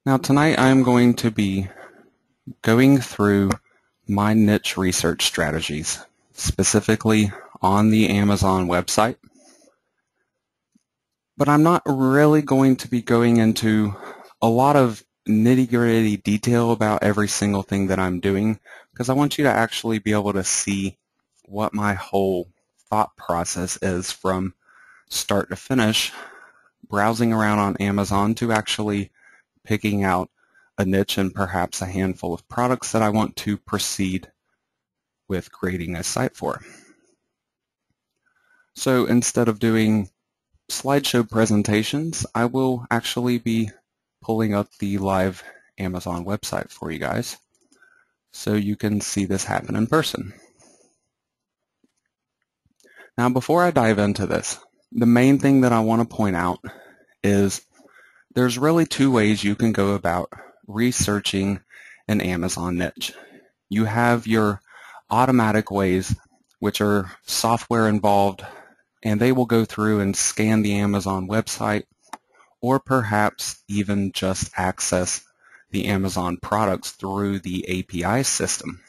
Now tonight I'm going to be going through my niche research strategies, specifically on the Amazon website. But I'm not really going to be going into a lot of nitty-gritty detail about every single thing that I'm doing, because I want you to actually be able to see what my whole thought process is from start to finish, browsing around on Amazon to actually picking out a niche and perhaps a handful of products that I want to proceed with creating a site for. So instead of doing slideshow presentations, I will actually be pulling up the live Amazon website for you guys so you can see this happen in person. Now before I dive into this, the main thing that I want to point out is there's really two ways you can go about researching an Amazon niche. You have your automatic ways, which are software involved, and they will go through and scan the Amazon website, or perhaps even just access the Amazon products through the API system.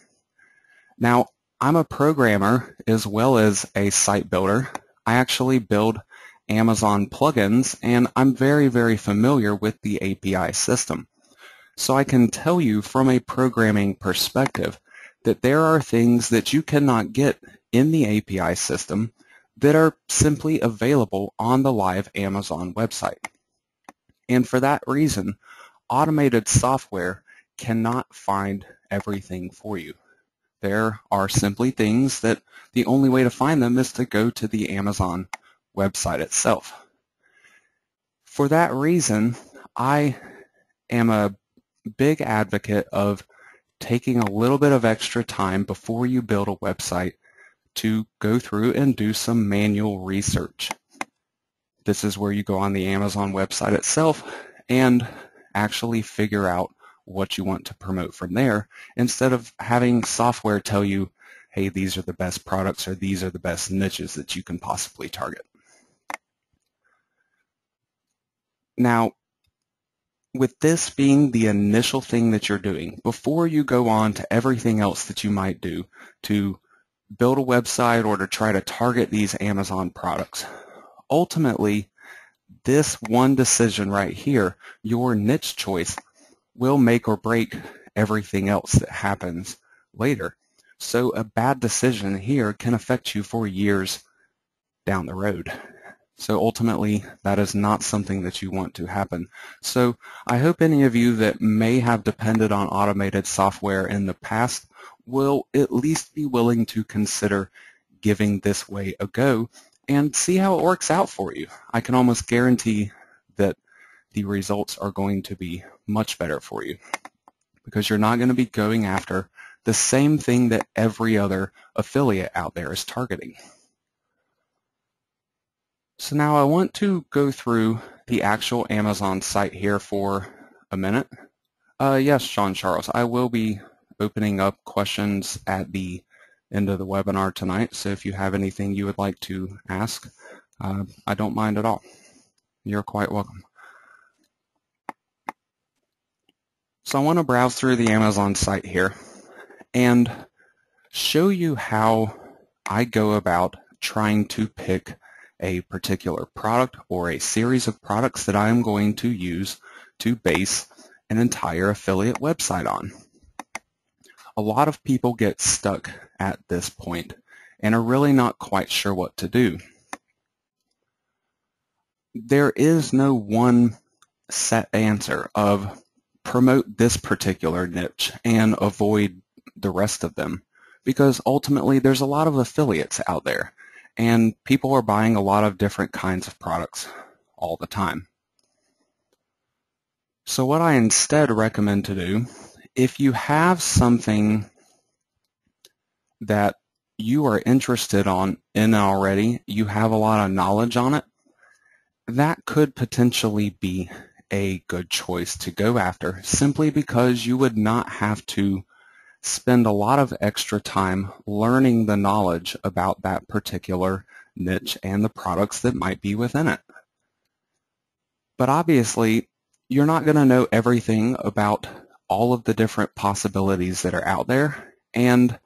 Now, I'm a programmer as well as a site builder. I actually build Amazon plugins, and I'm very, very familiar with the API system. So I can tell you from a programming perspective that there are things that you cannot get in the API system that are simply available on the live Amazon website. And for that reason, automated software cannot find everything for you. There are simply things that the only way to find them is to go to the Amazon website itself. For that reason, I am a big advocate of taking a little bit of extra time before you build a website to go through and do some manual research. This is where you go on the Amazon website itself and actually figure out what you want to promote from there, instead of having software tell you, hey, these are the best products or these are the best niches that you can possibly target. Now, with this being the initial thing that you're doing, before you go on to everything else that you might do to build a website or to try to target these Amazon products, ultimately, this one decision right here, your niche choice, will make or break everything else that happens later. So a bad decision here can affect you for years down the road. So ultimately, that is not something that you want to happen. So I hope any of you that may have depended on automated software in the past will at least be willing to consider giving this way a go and see how it works out for you. I can almost guarantee that the results are going to be much better for you, because you're not going to be going after the same thing that every other affiliate out there is targeting. So now I want to go through the actual Amazon site here for a minute. Yes, Sean Charles, I will be opening up questions at the end of the webinar tonight, so if you have anything you would like to ask, I don't mind at all. You're quite welcome. So I want to browse through the Amazon site here and show you how I go about trying to pick a particular product or a series of products that I am going to use to base an entire affiliate website on. A lot of people get stuck at this point and are really not quite sure what to do. There is no one set answer of promote this particular niche and avoid the rest of them, because ultimately there's a lot of affiliates out there and people are buying a lot of different kinds of products all the time. So what I instead recommend to do, if you have something that you are interested in already, you have a lot of knowledge on it, that could potentially be a good choice to go after, simply because you would not have to spend a lot of extra time learning the knowledge about that particular niche and the products that might be within it. But obviously, you're not going to know everything about all of the different possibilities that are out there, and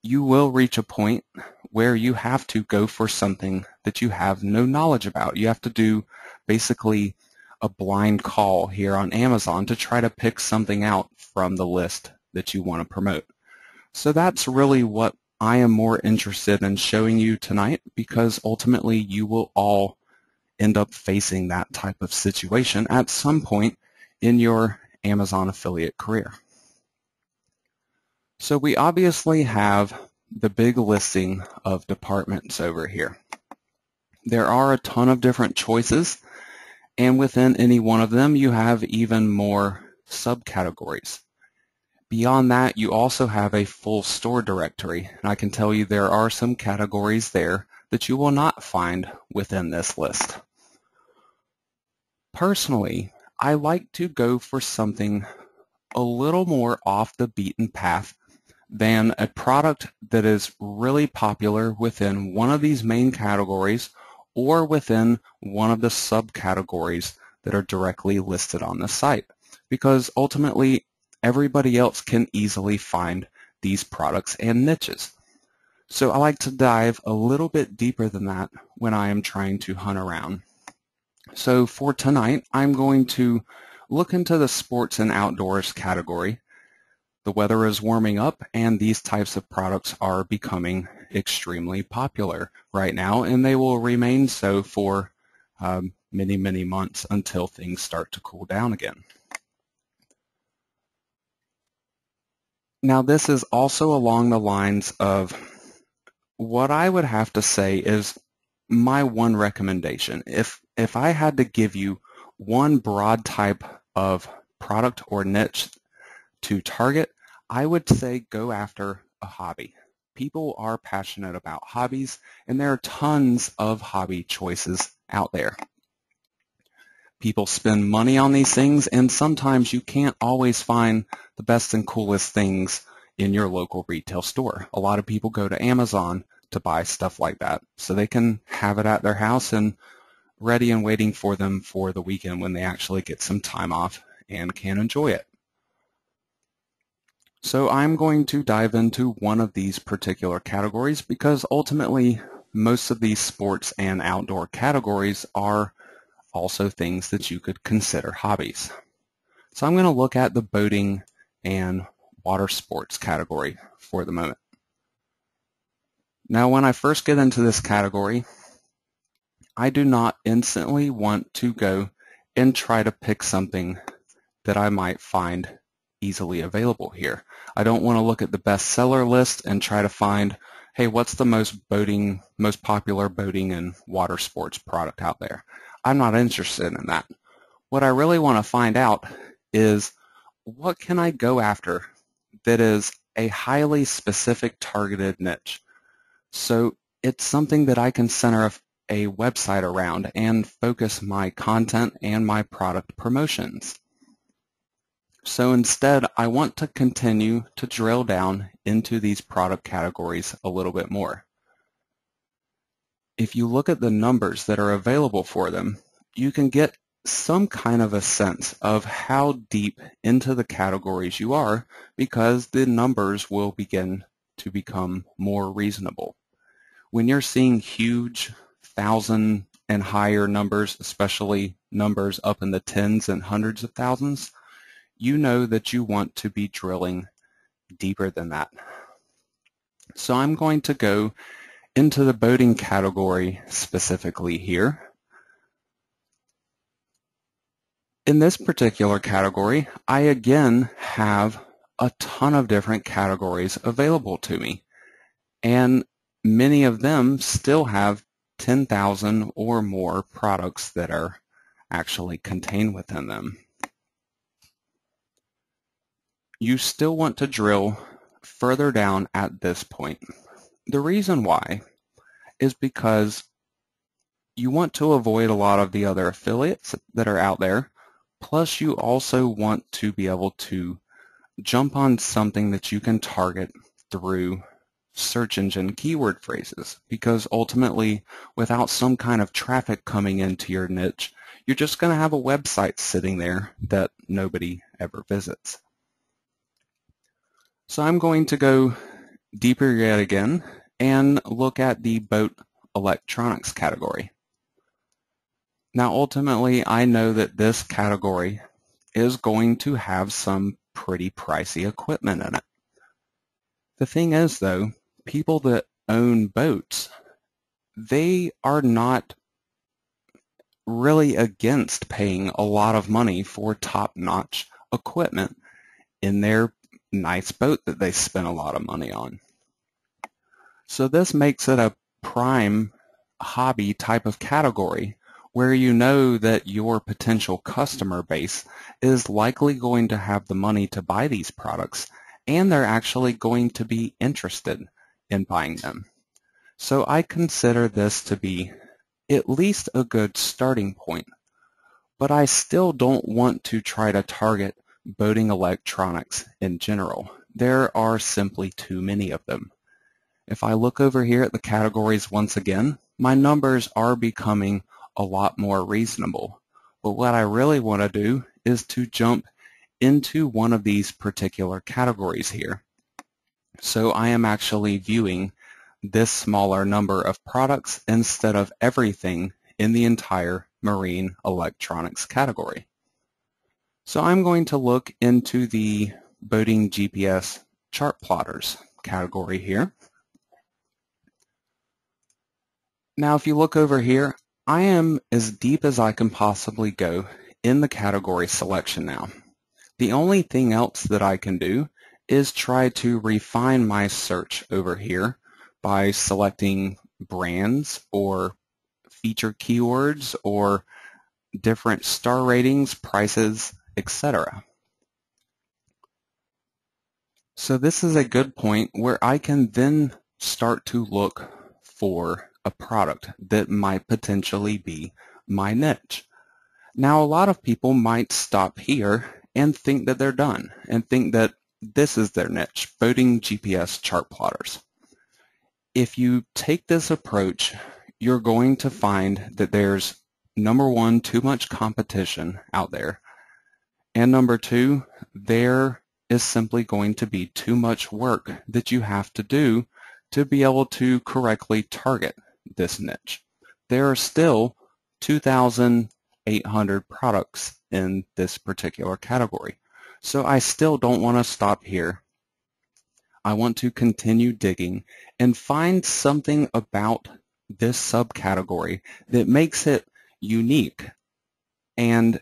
you will reach a point where you have to go for something that you have no knowledge about. You have to do basically a blind call here on Amazon to try to pick something out from the list that you want to promote. So that's really what I am more interested in showing you tonight, because ultimately you will all end up facing that type of situation at some point in your Amazon affiliate career. So we obviously have the big listing of departments over here. There are a ton of different choices, and within any one of them you have even more subcategories. Beyond that, you also have a full store directory, and I can tell you there are some categories there that you will not find within this list. Personally, I like to go for something a little more off the beaten path than a product that is really popular within one of these main categories or within one of the subcategories that are directly listed on the site, because ultimately everybody else can easily find these products and niches. So I like to dive a little bit deeper than that when I am trying to hunt around. So for tonight, I'm going to look into the sports and outdoors category. The weather is warming up, and these types of products are becoming extremely popular right now, and they will remain so for many, many months until things start to cool down again. Now, this is also along the lines of what I would have to say is my one recommendation. If I had to give you one broad type of product or niche to target, I would say go after a hobby. People are passionate about hobbies, and there are tons of hobby choices out there. People spend money on these things, and sometimes you can't always find the best and coolest things in your local retail store. A lot of people go to Amazon to buy stuff like that so they can have it at their house and ready and waiting for them for the weekend when they actually get some time off and can enjoy it. So I'm going to dive into one of these particular categories because ultimately most of these sports and outdoor categories are also things that you could consider hobbies. So I'm going to look at the boating and water sports category for the moment. Now, when I first get into this category, I do not instantly want to go and try to pick something that I might find easily available here. I don't want to look at the bestseller list and try to find, hey, what's the most popular boating and water sports product out there? I'm not interested in that. What I really want to find out is what can I go after that is a highly specific targeted niche. So it's something that I can center a website around and focus my content and my product promotions. So instead, I want to continue to drill down into these product categories a little bit more. If you look at the numbers that are available for them, you can get some kind of a sense of how deep into the categories you are, because the numbers will begin to become more reasonable. When you're seeing huge 1,000 and higher numbers, especially numbers up in the tens and hundreds of thousands, you know that you want to be drilling deeper than that. So I'm going to go into the boating category specifically here. In this particular category, I again have a ton of different categories available to me, and many of them still have 10,000 or more products that are actually contained within them. You still want to drill further down at this point. The reason why is because you want to avoid a lot of the other affiliates that are out there, plus you also want to be able to jump on something that you can target through search engine keyword phrases, because ultimately without some kind of traffic coming into your niche, you're just going to have a website sitting there that nobody ever visits. So I'm going to go deeper yet again and look at the boat electronics category. Now ultimately I know that this category is going to have some pretty pricey equipment in it. The thing is though, people that own boats, they are not really against paying a lot of money for top-notch equipment in their nice boat that they spend a lot of money on. So this makes it a prime hobby type of category where you know that your potential customer base is likely going to have the money to buy these products, and they're actually going to be interested in buying them. So I consider this to be at least a good starting point, but I still don't want to try to target boating electronics in general. There are simply too many of them. If I look over here at the categories once again, my numbers are becoming a lot more reasonable. But what I really want to do is to jump into one of these particular categories here. So I am actually viewing this smaller number of products instead of everything in the entire marine electronics category. So I'm going to look into the boating GPS chart plotters category here. Now if you look over here, I am as deep as I can possibly go in the category selection now. The only thing else that I can do is try to refine my search over here by selecting brands or feature keywords or different star ratings, prices, etc. So this is a good point where I can then start to look for a product that might potentially be my niche. Now a lot of people might stop here and think that they're done and think that this is their niche, boating GPS chart plotters. If you take this approach, you're going to find that there's, number one, too much competition out there, and number two, there is simply going to be too much work that you have to do to be able to correctly target this niche. There are still 2,800 products in this particular category. So I still don't want to stop here. I want to continue digging and find something about this subcategory that makes it unique, and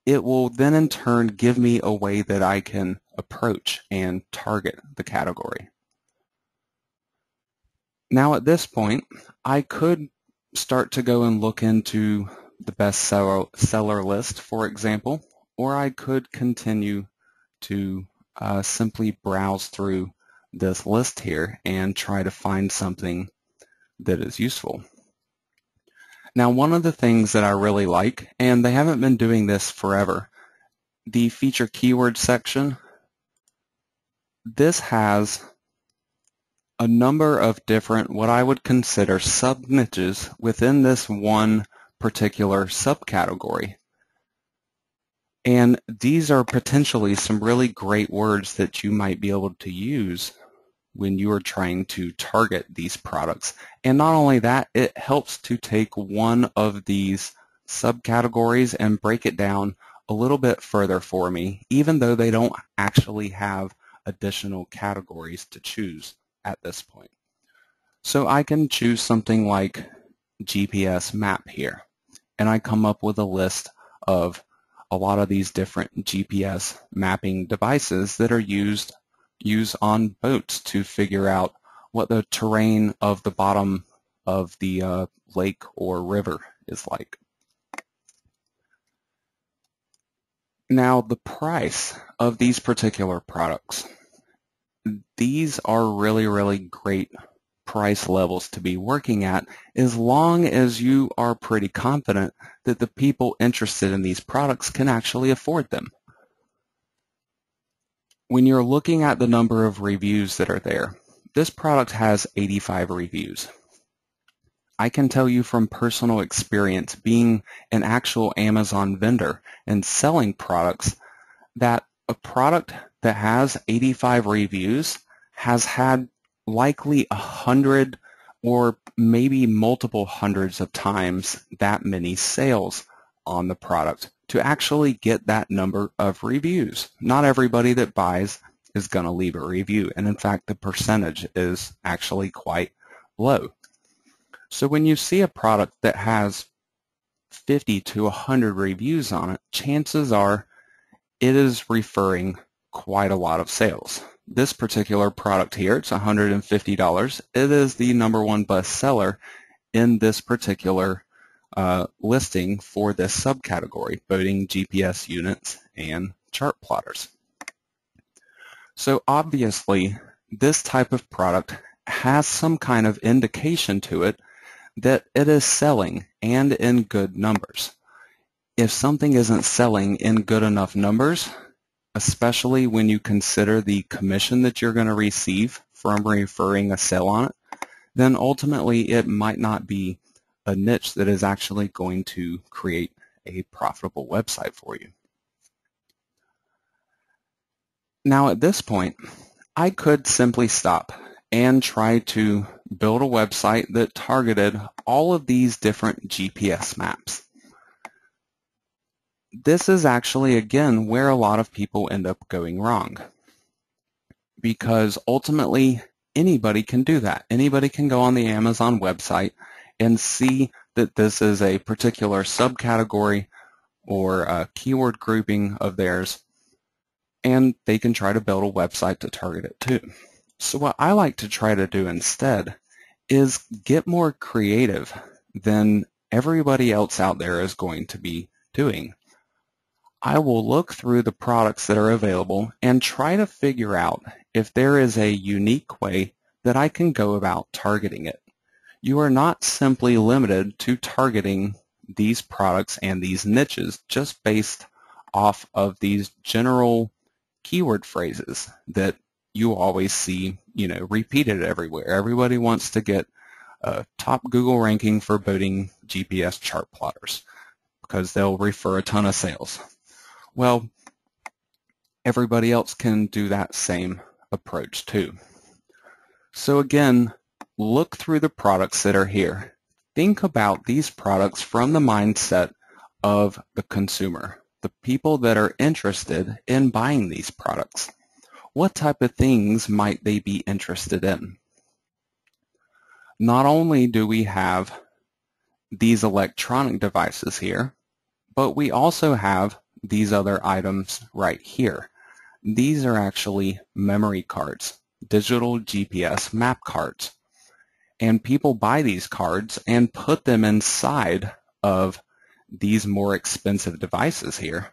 it will then in turn give me a way that I can approach and target the category. Now at this point, I could start to go and look into the best seller list, for example, or I could continue to simply browse through this list here and try to find something that is useful. Now one of the things that I really like, and they haven't been doing this forever, the feature keyword section, this has a number of different, what I would consider sub-niches within this one particular subcategory. And these are potentially some really great words that you might be able to use when you are trying to target these products. And not only that, it helps to take one of these subcategories and break it down a little bit further for me, even though they don't actually have additional categories to choose at this point. So I can choose something like GPS map here, and I come up with a list of a lot of these different GPS mapping devices that are used on boats to figure out what the terrain of the bottom of the lake or river is like. Now the price of these particular products, these are really, really great price levels to be working at as long as you are pretty confident that the people interested in these products can actually afford them. When you're looking at the number of reviews that are there, this product has 85 reviews. I can tell you from personal experience being an actual Amazon vendor and selling products that a product that has 85 reviews has had likely 100 or maybe multiple hundreds of times that many sales on the product to actually get that number of reviews. Not everybody that buys is going to leave a review, and in fact the percentage is actually quite low. So when you see a product that has 50 to 100 reviews on it, chances are it is referring quite a lot of sales. This particular product here, it's $150. It is the #1 bestseller in this particular listing for this subcategory, boating GPS units and chart plotters. So obviously, this type of product has some kind of indication to it that it is selling and in good numbers. If something isn't selling in good enough numbers, especially when you consider the commission that you're going to receive from referring a sale on it, then ultimately it might not be a niche that is actually going to create a profitable website for you. Now at this point, I could simply stop and try to build a website that targeted all of these different GPS maps. This is actually, again, where a lot of people end up going wrong, because ultimately anybody can do that. Anybody can go on the Amazon website and see that this is a particular subcategory or a keyword grouping of theirs, and they can try to build a website to target it too. So what I like to try to do instead is get more creative than everybody else out there is going to be doing. I will look through the products that are available and try to figure out if there is a unique way that I can go about targeting it. You are not simply limited to targeting these products and these niches just based off of these general keyword phrases that you always see, repeated everywhere. Everybody wants to get a top Google ranking for boating GPS chart plotters because they'll refer a ton of sales. Well, everybody else can do that same approach too. So again, look through the products that are here. Think about these products from the mindset of the consumer, the people that are interested in buying these products. What type of things might they be interested in? Not only do we have these electronic devices here, but we also have these other items right here. These are actually memory cards, digital GPS map cards. And people buy these cards and put them inside of these more expensive devices here.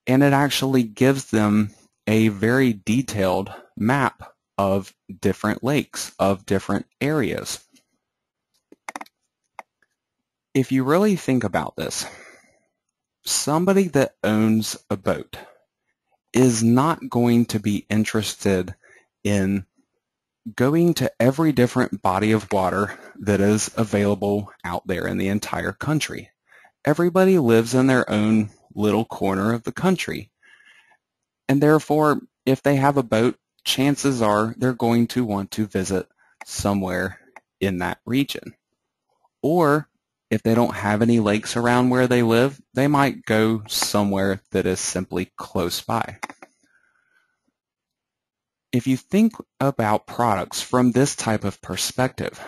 And it actually gives them a very detailed map of different lakes, of different areas. If you really think about this, somebody that owns a boat is not going to be interested in going to every different body of water that is available out there in the entire country. Everybody lives in their own little corner of the country. And therefore, if they have a boat, chances are they're going to want to visit somewhere in that region. Or if they don't have any lakes around where they live, they might go somewhere that is simply close by. If you think about products from this type of perspective,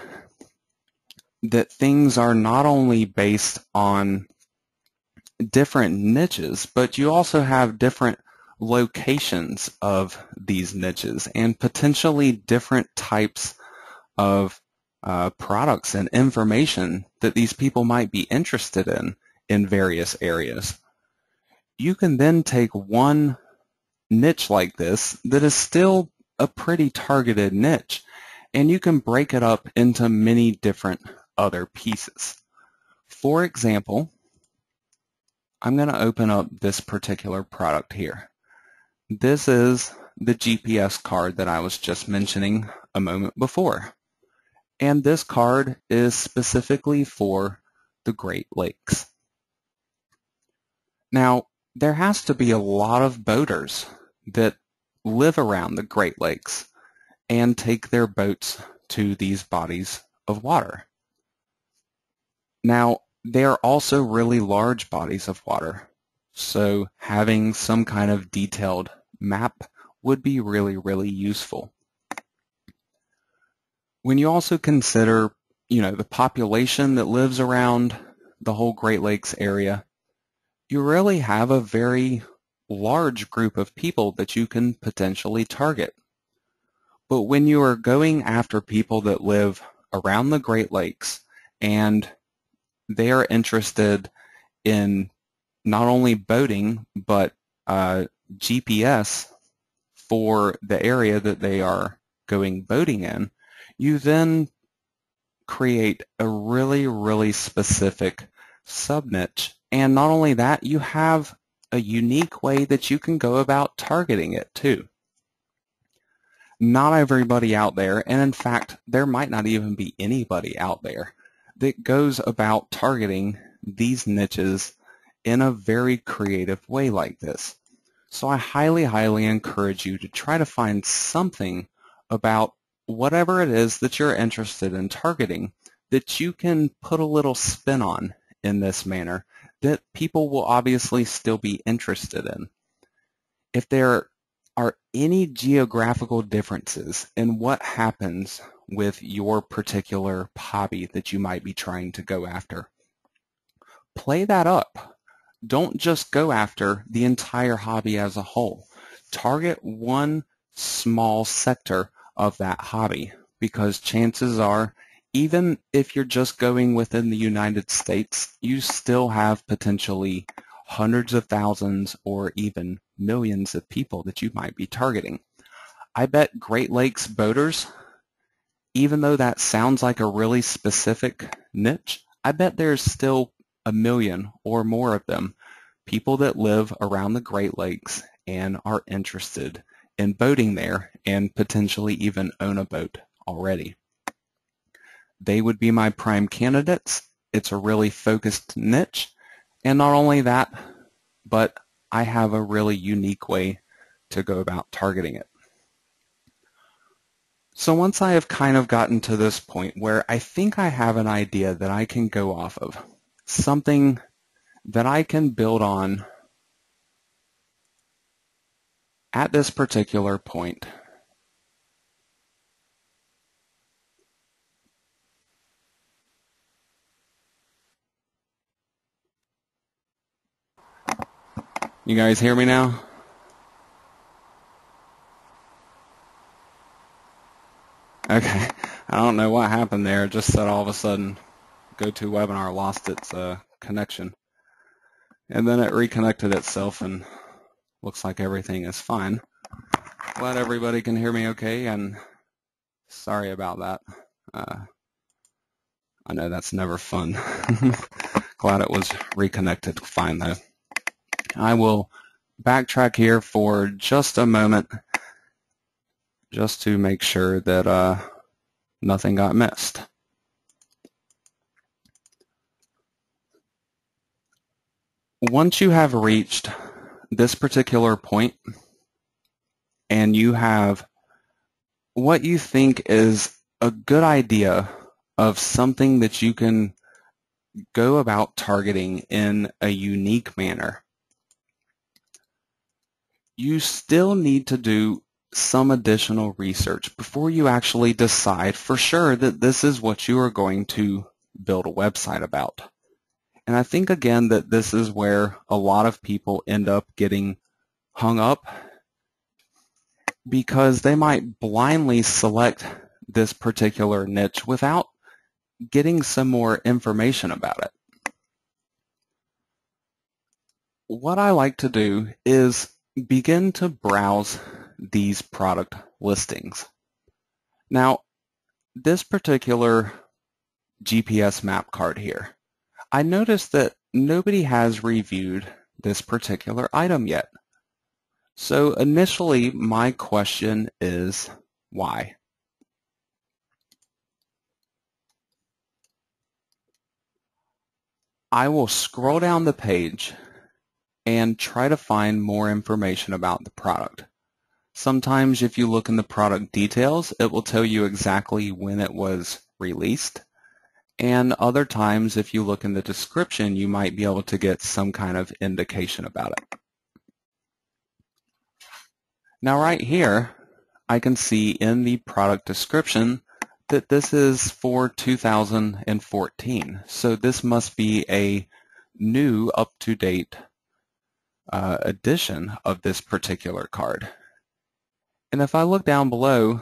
that things are not only based on different niches, but you also have different locations of these niches and potentially different types of products and information that these people might be interested in various areas. You can then take one niche like this that is still a pretty targeted niche, and you can break it up into many different other pieces. For example, I'm going to open up this particular product here. This is the GPS card that I was just mentioning a moment before. And this card is specifically for the Great Lakes. Now, there has to be a lot of boaters that live around the Great Lakes and take their boats to these bodies of water. Now, they are also really large bodies of water, so having some kind of detailed map would be really, really useful. When you also consider, the population that lives around the whole Great Lakes area, you really have a very large group of people that you can potentially target. But when you are going after people that live around the Great Lakes and they are interested in not only boating, but GPS for the area that they are going boating in, you then create a really, really specific sub-niche. And not only that, you have a unique way that you can go about targeting it too. Not everybody out there, and in fact, there might not even be anybody out there that goes about targeting these niches in a very creative way like this. So I highly, highly encourage you to try to find something about whatever it is that you're interested in targeting that you can put a little spin on in this manner that people will obviously still be interested in. If there are any geographical differences in what happens with your particular hobby that you might be trying to go after, play that up. Don't just go after the entire hobby as a whole. Target one small sector of that hobby, because chances are, even if you're just going within the United States, you still have potentially hundreds of thousands or even millions of people that you might be targeting. I bet Great Lakes boaters, even though that sounds like a really specific niche, I bet there's still a million or more of them, people that live around the Great Lakes and are interested in boating there and potentially even own a boat already. They would be my prime candidates. It's a really focused niche, and not only that, but I have a really unique way to go about targeting it. So once I have kind of gotten to this point where I think I have an idea that I can go off of, something that I can build on at this particular point, you guys hear me now? Okay, I don't know what happened there. It just said all of a sudden GoToWebinar lost its connection. And then it reconnected itself and looks like everything is fine. Glad everybody can hear me okay, and sorry about that. I know that's never fun. Glad it was reconnected fine though. I will backtrack here for just a moment just to make sure that nothing got missed. Once you have reached this particular point and you have what you think is a good idea of something that you can go about targeting in a unique manner, you still need to do some additional research before you actually decide for sure that this is what you are going to build a website about. And I think, again, that this is where a lot of people end up getting hung up, because they might blindly select this particular niche without getting some more information about it. What I like to do is begin to browse these product listings. Now, this particular GPS map card here, I noticed that nobody has reviewed this particular item yet. So initially, my question is, why? I will scroll down the page and try to find more information about the product. Sometimes if you look in the product details, it will tell you exactly when it was released. And other times, if you look in the description, you might be able to get some kind of indication about it. Now right here, I can see in the product description that this is for 2014. So this must be a new, up-to-date edition of this particular card. And if I look down below,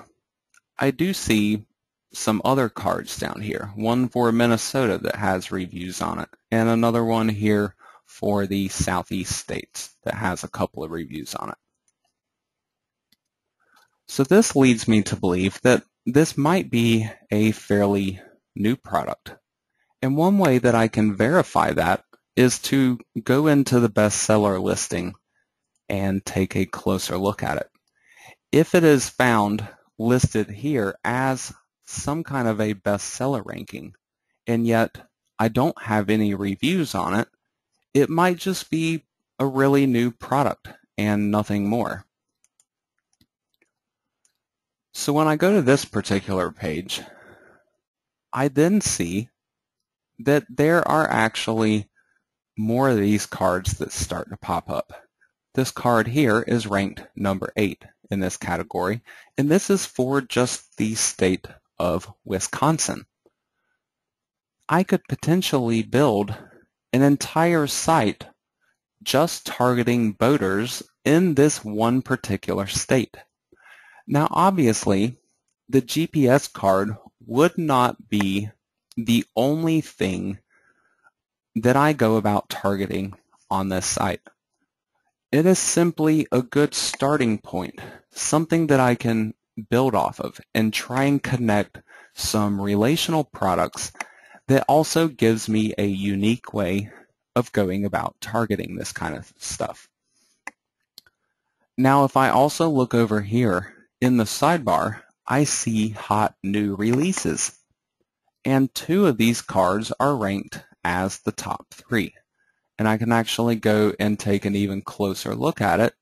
I do see some other cards down here. One for Minnesota that has reviews on it, and another one here for the Southeast states that has a couple of reviews on it. So this leads me to believe that this might be a fairly new product. And one way that I can verify that is to go into the bestseller listing and take a closer look at it. If it is found listed here as some kind of a bestseller ranking, and yet I don't have any reviews on it, it might just be a really new product and nothing more. So when I go to this particular page, I then see that there are actually more of these cards that start to pop up. This card here is ranked number 8 in this category, and this is for just the state of Wisconsin. I could potentially build an entire site just targeting boaters in this one particular state. Now obviously, the GPS card would not be the only thing that I go about targeting on this site. It is simply a good starting point, something that I can build off of and try and connect some relational products that also gives me a unique way of going about targeting this kind of stuff. Now if I also look over here in the sidebar, I see hot new releases, and 2 of these cards are ranked as the top 3. And I can actually go and take an even closer look at it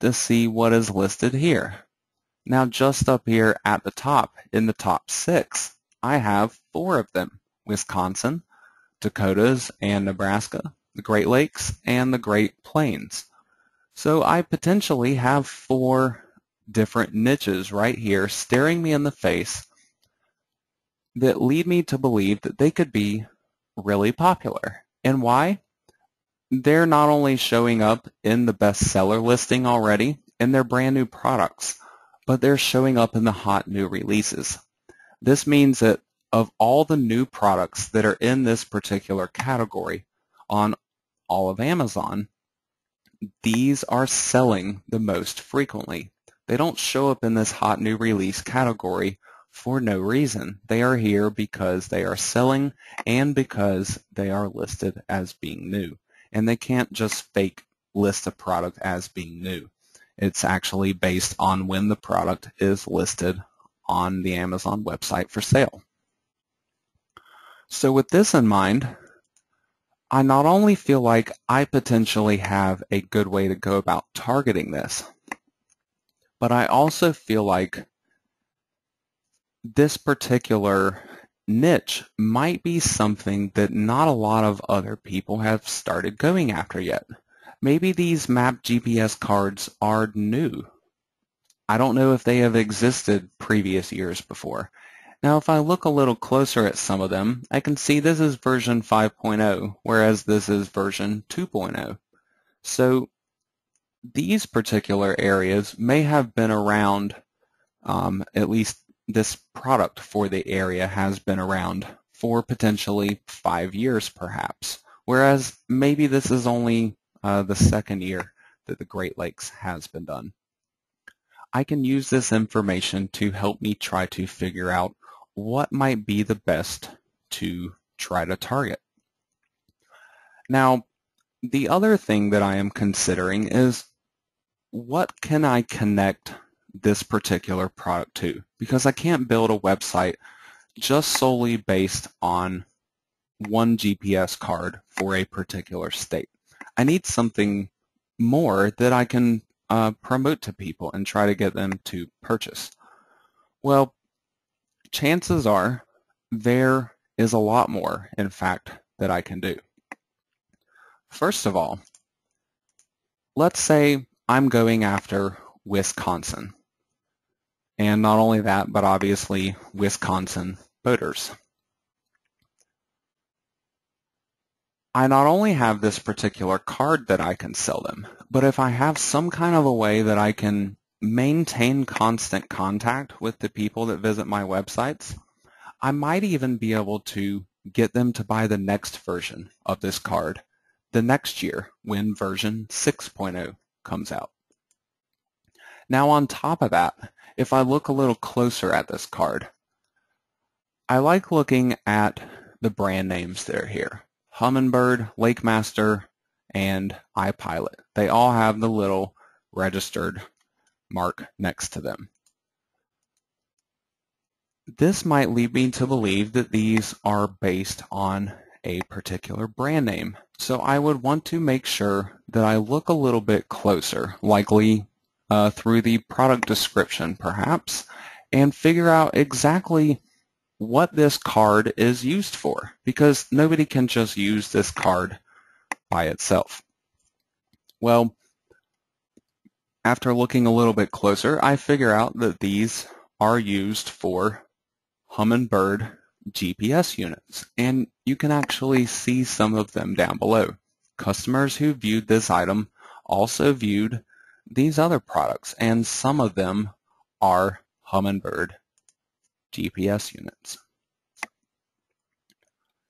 to see what is listed here. Now just up here at the top, in the top 6, I have 4 of them: Wisconsin, Dakotas and Nebraska, the Great Lakes, and the Great Plains. So I potentially have 4 different niches right here staring me in the face that lead me to believe that they could be really popular. And why? They're not only showing up in the bestseller listing already, and they're brand new products, but they're showing up in the hot new releases. This means that of all the new products that are in this particular category on all of Amazon, these are selling the most frequently. They don't show up in this hot new release category for no reason. They are here because they are selling and because they are listed as being new. And they can't just fake list a product as being new. It's actually based on when the product is listed on the Amazon website for sale. So with this in mind, I not only feel like I potentially have a good way to go about targeting this, but I also feel like this particular niche might be something that not a lot of other people have started going after yet. Maybe these map GPS cards are new. I don't know if they have existed previous years before. Now if I look a little closer at some of them, I can see this is version 5.0, whereas this is version 2.0. So these particular areas may have been around, at least this product for the area has been around for potentially 5 years perhaps, whereas maybe this is only the 2nd year that the Great Lakes has been done. I can use this information to help me try to figure out what might be the best to try to target. Now, the other thing that I am considering is what can I connect this particular product to? Because I can't build a website just solely based on one GPS card for a particular state. I need something more that I can promote to people and try to get them to purchase. Well, chances are there is a lot more, in fact, that I can do. First of all, let's say I'm going after Wisconsin. And not only that, but obviously Wisconsin boaters. I not only have this particular card that I can sell them, but if I have some kind of a way that I can maintain constant contact with the people that visit my websites, I might even be able to get them to buy the next version of this card the next year when version 6.0 comes out. Now on top of that, if I look a little closer at this card, I like looking at the brand names that are here. Humminbird, Lakemaster, and iPilot. They all have the little registered mark next to them. This might lead me to believe that these are based on a particular brand name. So I would want to make sure that I look a little bit closer, likely through the product description perhaps, and figure out exactly what this card is used for, because nobody can just use this card by itself. Well, after looking a little bit closer, I figure out that these are used for Humminbird GPS units, and you can actually see some of them down below. Customers who viewed this item also viewed these other products, and some of them are Humminbird GPS units.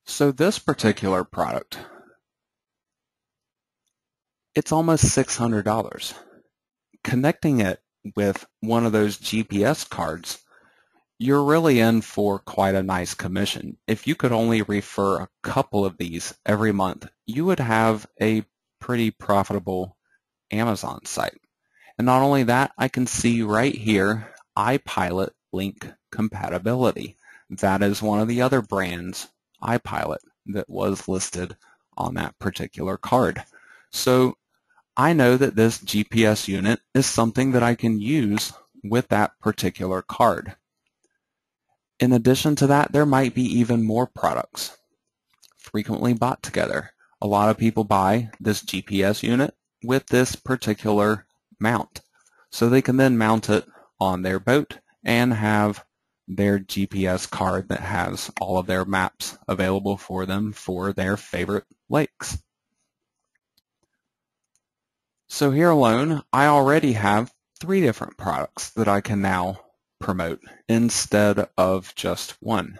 So this particular product, it's almost $600. Connecting it with one of those GPS cards, you're really in for quite a nice commission. If you could only refer a couple of these every month, you would have a pretty profitable Amazon site. And not only that, I can see right here iPilot link compatibility. That is one of the other brands, iPilot, that was listed on that particular card. So I know that this GPS unit is something that I can use with that particular card. In addition to that, there might be even more products frequently bought together. A lot of people buy this GPS unit with this particular mount, so they can then mount it on their boat and have their GPS card that has all of their maps available for them for their favorite lakes. So here alone, I already have 3 different products that I can now promote instead of just one.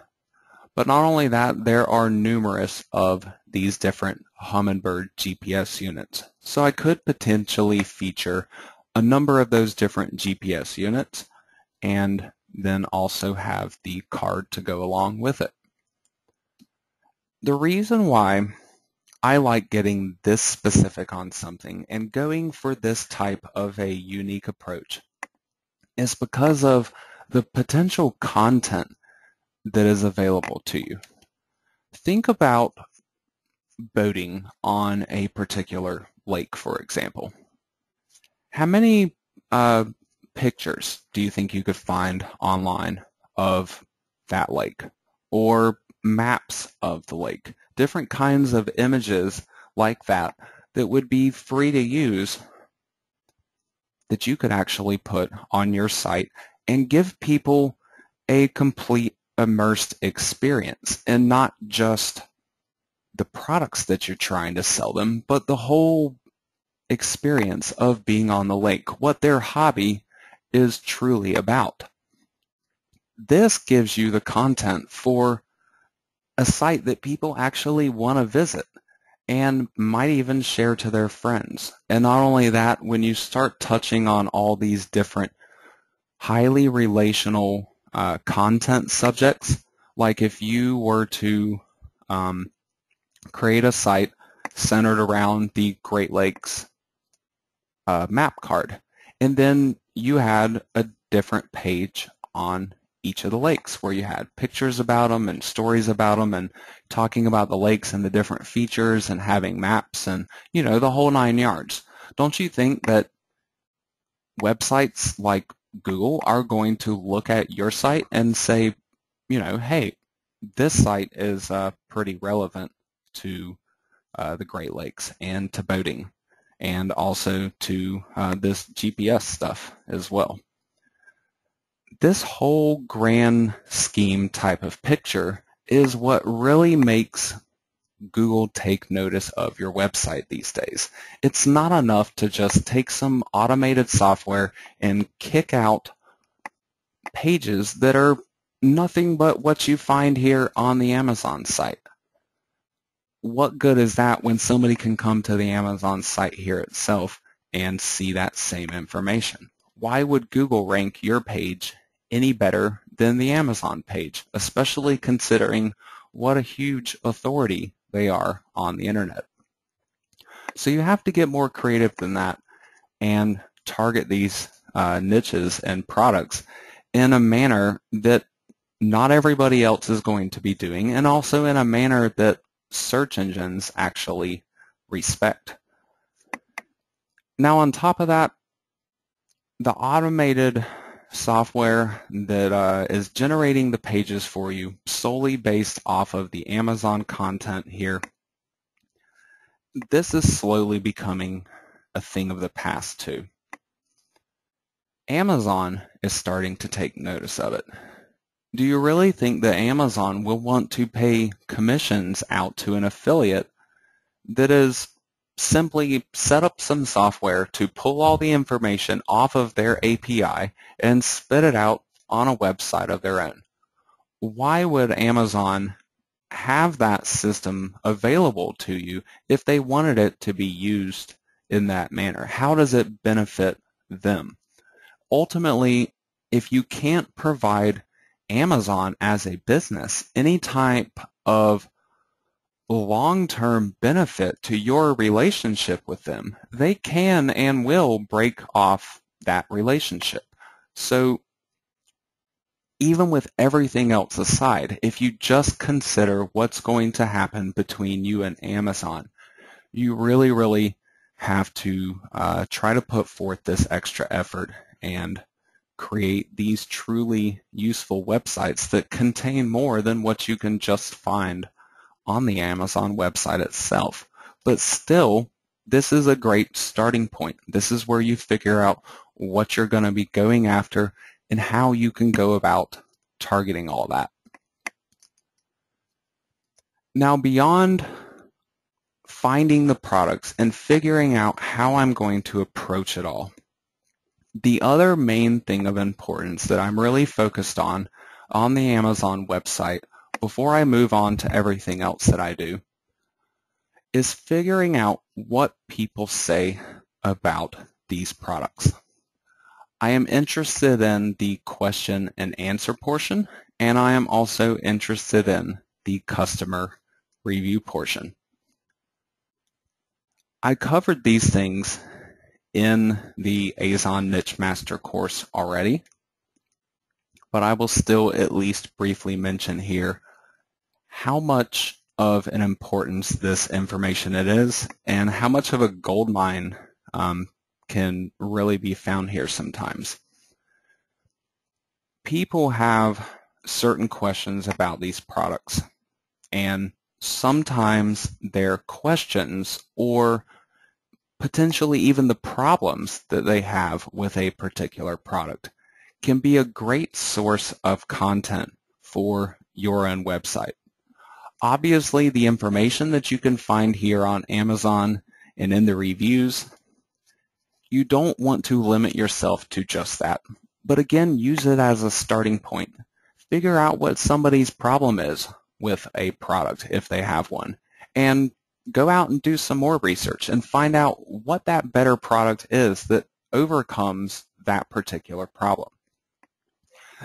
But not only that, there are numerous of these different Humminbird GPS units. So I could potentially feature a number of those different GPS units and then also have the card to go along with it. The reason why I like getting this specific on something and going for this type of a unique approach is because of the potential content that is available to you. Think about boating on a particular lake, for example. How many pictures do you think you could find online of that lake, or maps of the lake? Different kinds of images like that that would be free to use that you could actually put on your site and give people a complete immersed experience, and not just the products that you're trying to sell them, but the whole experience of being on the lake, what their hobby is truly about. This gives you the content for a site that people actually want to visit and might even share to their friends. And not only that, when you start touching on all these different highly relational content subjects, like if you were to create a site centered around the Great Lakes map card, and then you had a different page on each of the lakes, where you had pictures about them and stories about them and talking about the lakes and the different features and having maps and, you know, the whole 9 yards. Don't you think that websites like Google are going to look at your site and say, you know, hey, this site is pretty relevant to the Great Lakes and to boating and also to this GPS stuff as well. This whole grand scheme type of picture is what really makes Google take notice of your website these days. It's not enough to just take some automated software and kick out pages that are nothing but what you find here on the Amazon site. What good is that when somebody can come to the Amazon site here itself and see that same information? Why would Google rank your page any better than the Amazon page, especially considering what a huge authority they are on the internet? So you have to get more creative than that and target these niches and products in a manner that not everybody else is going to be doing, and also in a manner that search engines actually respect. Now on top of that, the automated software that is generating the pages for you solely based off of the Amazon content here, this is slowly becoming a thing of the past too. Amazon is starting to take notice of it. Do you really think that Amazon will want to pay commissions out to an affiliate that is simply set up some software to pull all the information off of their API and spit it out on a website of their own? Why would Amazon have that system available to you if they wanted it to be used in that manner? How does it benefit them? Ultimately, if you can't provide Amazon as a business any type of long-term benefit to your relationship with them, they can and will break off that relationship. So even with everything else aside, if you just consider what's going to happen between you and Amazon, you really have to try to put forth this extra effort and create these truly useful websites that contain more than what you can just find on the Amazon website itself. But still, this is a great starting point. This is where you figure out what you're going to be going after and how you can go about targeting all that. Now, beyond finding the products and figuring out how I'm going to approach it all, the other main thing of importance that I'm really focused on the Amazon website before I move on to everything else that I do is figuring out what people say about these products. I am interested in the question and answer portion, and I am also interested in the customer review portion. I covered these things in the Azon Niche Master course already, but I will still at least briefly mention here how much of an importance this information it is and how much of a goldmine can really be found here sometimes. People have certain questions about these products, and sometimes their questions or potentially even the problems that they have with a particular product can be a great source of content for your own website. Obviously, the information that you can find here on Amazon and in the reviews, you don't want to limit yourself to just that. But again, use it as a starting point. Figure out what somebody's problem is with a product if they have one, and go out and do some more research and find out what that better product is that overcomes that particular problem.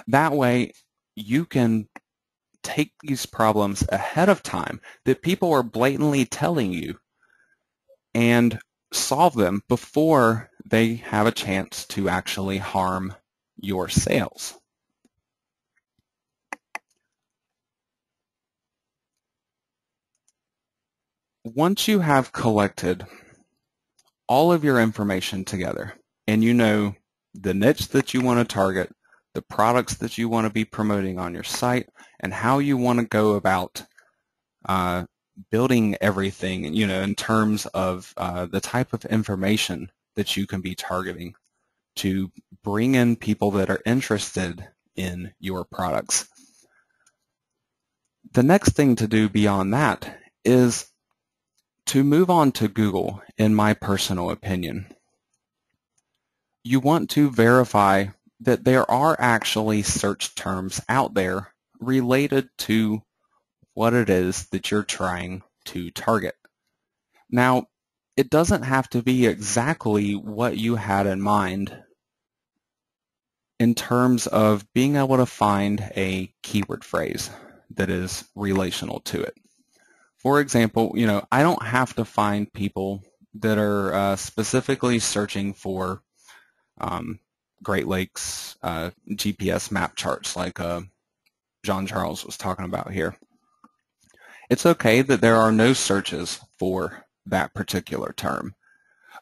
That way, you can take these problems ahead of time that people are blatantly telling you and solve them before they have a chance to actually harm your sales. Once you have collected all of your information together and you know the niche that you want to target, the products that you want to be promoting on your site, and how you want to go about building everything, in terms of the type of information that you can be targeting to bring in people that are interested in your products. The next thing to do beyond that is to move on to Google, in my personal opinion. You want to verify that there are actually search terms out there related to what it is that you're trying to target. Now, it doesn't have to be exactly what you had in mind in terms of being able to find a keyword phrase that is relational to it. For example, I don't have to find people that are specifically searching for Great Lakes GPS map charts like John Charles was talking about here. It's okay that there are no searches for that particular term,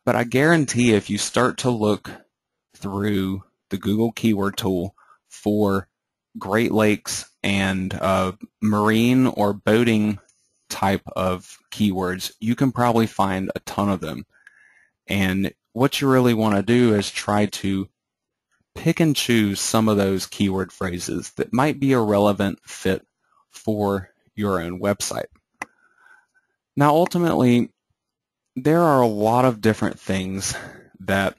but I guarantee if you start to look through the Google keyword tool for Great Lakes and marine or boating type of keywords, you can probably find a ton of them. And what you really want to do is try to pick and choose some of those keyword phrases that might be a relevant fit for your own website. Now, ultimately, there are a lot of different things that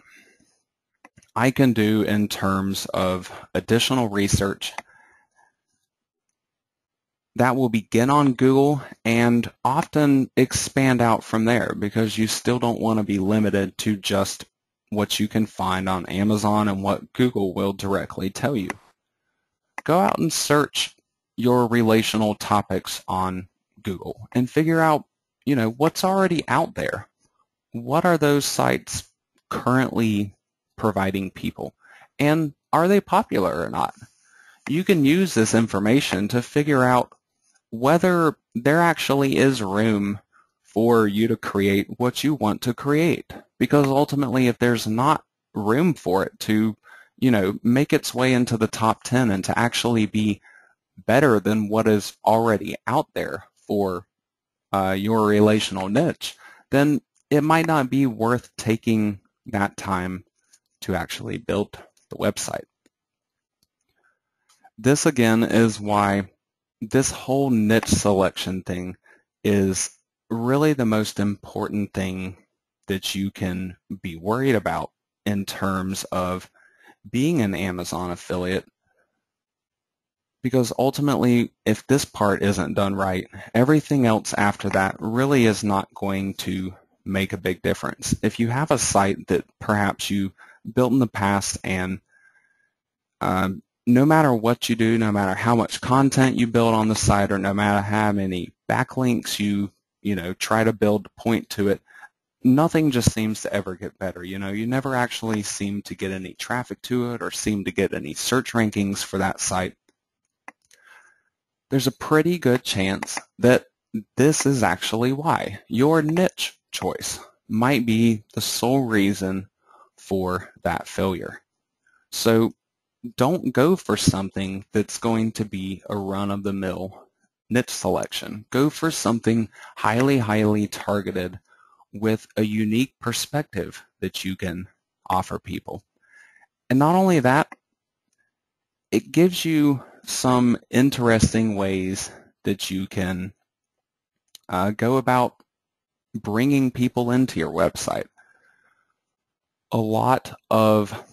I can do in terms of additional research that will begin on Google and often expand out from there, because you still don't want to be limited to just what you can find on Amazon and what Google will directly tell you. Go out and search your relational topics on Google and figure out, what's already out there. What are those sites currently providing people? And are they popular or not? You can use this information to figure out whether there actually is room for you to create what you want to create. Because ultimately, if there's not room for it to, make its way into the top 10 and to actually be better than what is already out there for your relational niche, then it might not be worth taking that time to actually build the website. This again is why this whole niche selection thing is really the most important thing that you can be worried about in terms of being an Amazon affiliate, because ultimately, if this part isn't done right, everything else after that really is not going to make a big difference. If you have a site that perhaps you built in the past and no matter what you do, no matter how much content you build on the site, or no matter how many backlinks you try to build to point to it, nothing just seems to ever get better. You never actually seem to get any traffic to it or seem to get any search rankings for that site. There's a pretty good chance that this is actually why. Your niche choice might be the sole reason for that failure. So don't go for something that's going to be a run-of-the-mill niche selection. Go for something highly, highly targeted with a unique perspective that you can offer people. And not only that, it gives you some interesting ways that you can go about bringing people into your website. A lot of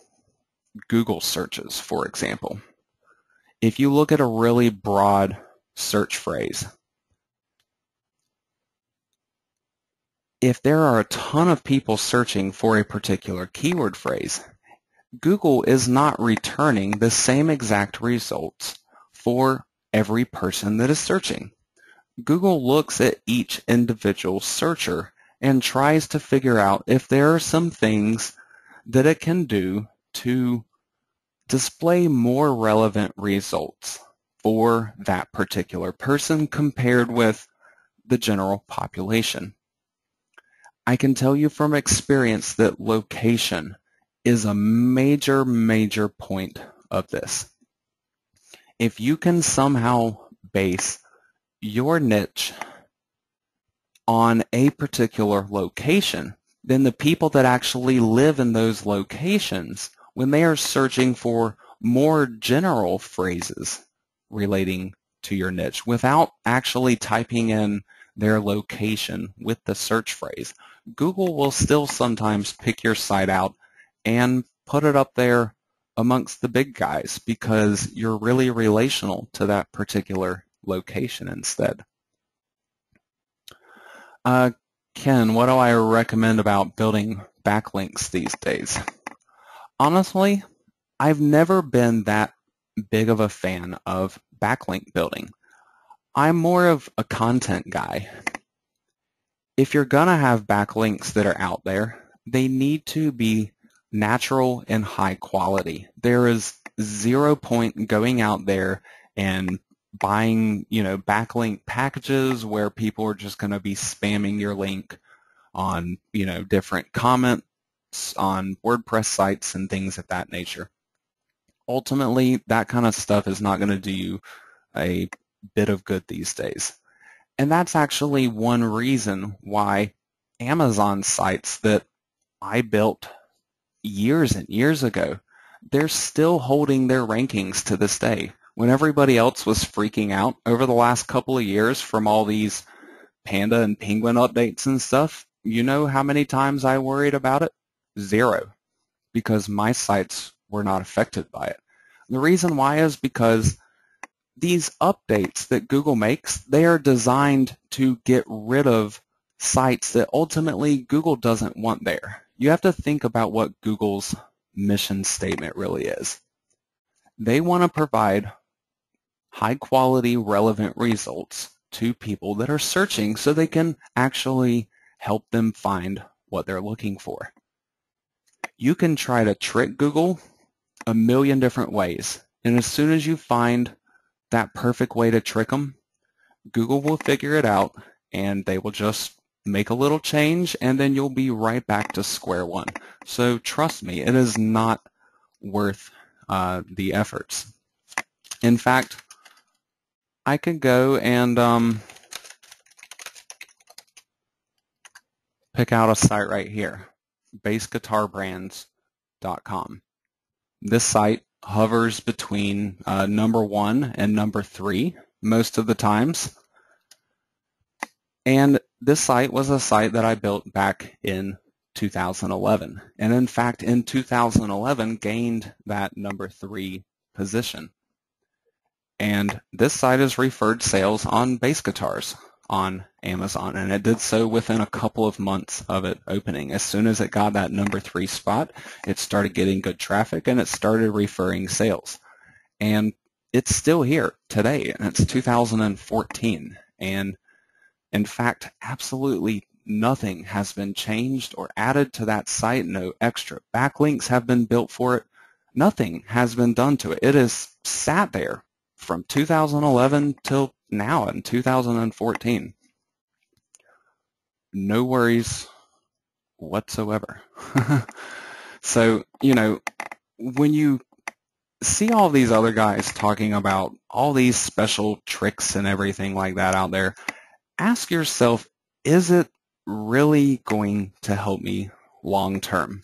Google searches, for example, if you look at a really broad search phrase, if there are a ton of people searching for a particular keyword phrase, Google is not returning the same exact results for every person that is searching. Google looks at each individual searcher and tries to figure out if there are some things that it can do to display more relevant results for that particular person compared with the general population. I can tell you from experience that location is a major, major point of this. If you can somehow base your niche on a particular location, then the people that actually live in those locations, when they are searching for more general phrases relating to your niche without actually typing in their location with the search phrase, Google will still sometimes pick your site out and put it up there amongst the big guys because you're really relational to that particular location instead. Ken, what do I recommend about building backlinks these days? Honestly, I've never been that big of a fan of backlink building. I'm more of a content guy. If you're going to have backlinks that are out there, they need to be natural and high quality. There is 0 point going out there and buying, backlink packages where people are just going to be spamming your link on, different comments on WordPress sites and things of that nature. Ultimately, that kind of stuff is not going to do you a bit of good these days. And that's actually one reason why Amazon sites that I built years and years ago, they're still holding their rankings to this day. When everybody else was freaking out over the last couple of years from all these Panda and Penguin updates and stuff, you know how many times I worried about it? 0, because my sites were not affected by it. The reason why is because these updates that Google makes, they are designed to get rid of sites that ultimately Google doesn't want there. You have to think about what Google's mission statement really is. They want to provide high quality, relevant results to people that are searching so they can actually help them find what they're looking for. You can try to trick Google a million different ways, and as soon as you find that perfect way to trick them, Google will figure it out and they will just make a little change and then you'll be right back to square one. So trust me, it is not worth the efforts. In fact, I could go and pick out a site right here, bassguitarbrands.com. This site hovers between number 1 and number 3 most of the times. And this site was a site that I built back in 2011. And in fact, in 2011, gained that number 3 position. And this site has referred sales on bass guitars on Amazon, and it did so within a couple of months of it opening. As soon as it got that number 3 spot, it started getting good traffic and it started referring sales. And it's still here today, and it's 2014. And in fact, absolutely nothing has been changed or added to that site. No extra backlinks have been built for it. Nothing has been done to it. It has sat there from 2011 till now in 2014. No worries whatsoever. So, when you see all these other guys talking about all these special tricks and everything like that out there, ask yourself, is it really going to help me long term?